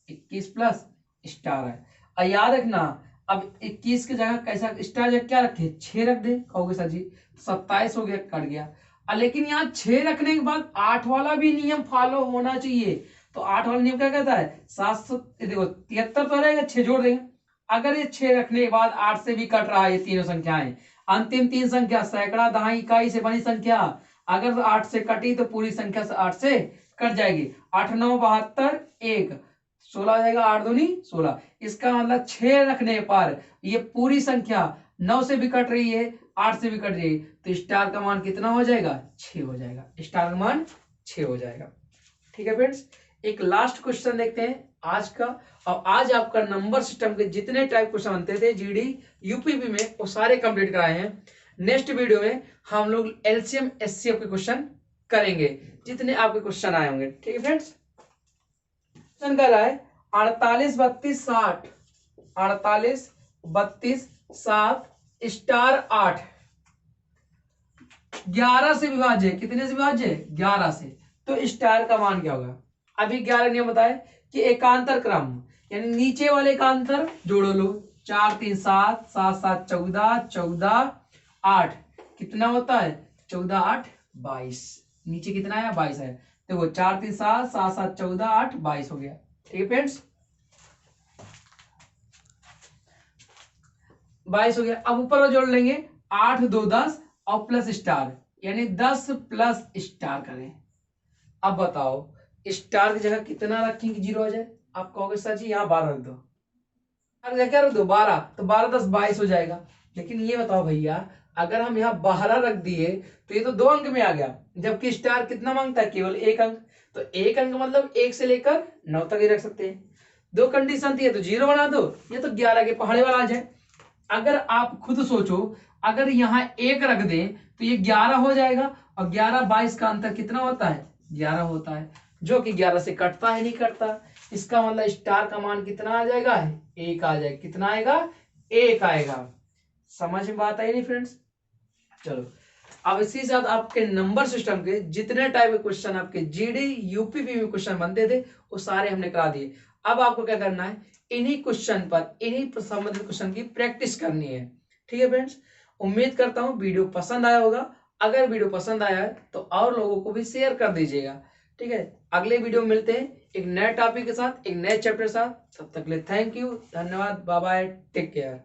21 प्लस स्टार आया। और याद रखना अब 21 की जगह कैसा स्टार जगह क्या रखे, 6 रख दे, कहोगे सर जी 27 हो गया, कट गया। लेकिन यहाँ 6 रखने के बाद 8 वाला भी नियम फॉलो होना चाहिए। तो 8 वाला नियम क्या कहता है, 700 देखो 73 तो रहेगा, 6 जोड़ देंगे। अगर ये 6 रखने के बाद 8 से भी कट रहा है, ये तीनों संख्याएं, अंतिम तीन संख्या सैकड़ा, दहाई, इकाई से बनी संख्या, अगर 8 से कटी तो पूरी संख्या 8 से कट जाएगी। 8 9 72, 1 16 हो जाएगा, 8 दूनी 16। इसका मतलब 6 रखने पर ये पूरी संख्या 9 से भी कट रही है, 8 से भी कट रही है, तो स्टार का मान कितना हो जाएगा, 6 हो जाएगा, स्टार का मान 6 हो जाएगा। ठीक है फ्रेंड्स, एक लास्ट क्वेश्चन देखते हैं आज का। और आज आपका नंबर सिस्टम के जितने टाइप क्वेश्चन बनते थे जीडी यूपीपी में, वो सारे कंप्लीट कराए हैं। नेक्स्ट वीडियो में हम लोग एलसीएम एचसीएफ के क्वेश्चन करेंगे, जितने आपके क्वेश्चन आए होंगे। ठीक है फ्रेंड्स, क्वेश्चन कर रहा है 48 32 60, 48 32 7 स्टार 8 11 से विभाज्य, कितने से विभाज्य, 11 से, तो स्टार का मान क्या होगा। अभी 11 नियम बताए कि एकांतर क्रम, यानी नीचे वाले एकांतर जोड़ो लो, 4 3 7 7 7 14 14 8 कितना होता है, 14 8 22, नीचे कितना है 22 है। देखो 4 3 7 7 7 14 8 22 हो गया। ठीक है फ्रेंड्स, 22 हो गया। अब ऊपर जोड़ लेंगे 8 2 10 और प्लस स्टार, यानी 10 प्लस स्टार करें। अब बताओ स्टार की जगह कितना रखें कि 0 हो जाए। आप कहोगे सर जी यहाँ 12 रख दो, क्या रख दो 12, तो 12 10 22 हो जाएगा। लेकिन ये बताओ भैया, अगर हम यहाँ 12 रख दिए तो ये तो 2 अंक में आ गया, जबकि स्टार कितना मांगता है, केवल 1 अंक। तो 1 अंक मतलब 1 से लेकर 9 तक ही रख सकते हैं। 2 कंडीशन थी, तो 0 बना दो, ये तो 11 के पहाड़े वाला आ जाए। अगर आप खुद सोचो, अगर यहाँ 1 रख दें तो ये 11 हो जाएगा, और 11 22 का अंतर कितना होता है, 11 होता है, जो कि 11 से कटता है, नहीं कटता। इसका मतलब स्टार का मान कितना आ जाएगा, 1 आ जाएगा। कितना आएगा, 1 आएगा। समझ में बात आई नहीं फ्रेंड्स। चलो, अब इसी साथ आपके नंबर सिस्टम के जितने टाइप के क्वेश्चन आपके जीडी यूपीपी में क्वेश्चन बनते थे, वो सारे हमने करा दिए। अब आपको क्या करना है, इन्हीं क्वेश्चन पर, इन्हीं संबंधित क्वेश्चन की प्रैक्टिस करनी है। ठीक है फ्रेंड्स, उम्मीद करता हूं वीडियो पसंद आया होगा। अगर वीडियो पसंद आया है तो और लोगों को भी शेयर कर दीजिएगा। ठीक है, अगले वीडियो में मिलते हैं एक नए टॉपिक के साथ, एक नए चैप्टर के साथ। तब तक के लिए थैंक यू, धन्यवाद, बाय बाय, टेक केयर।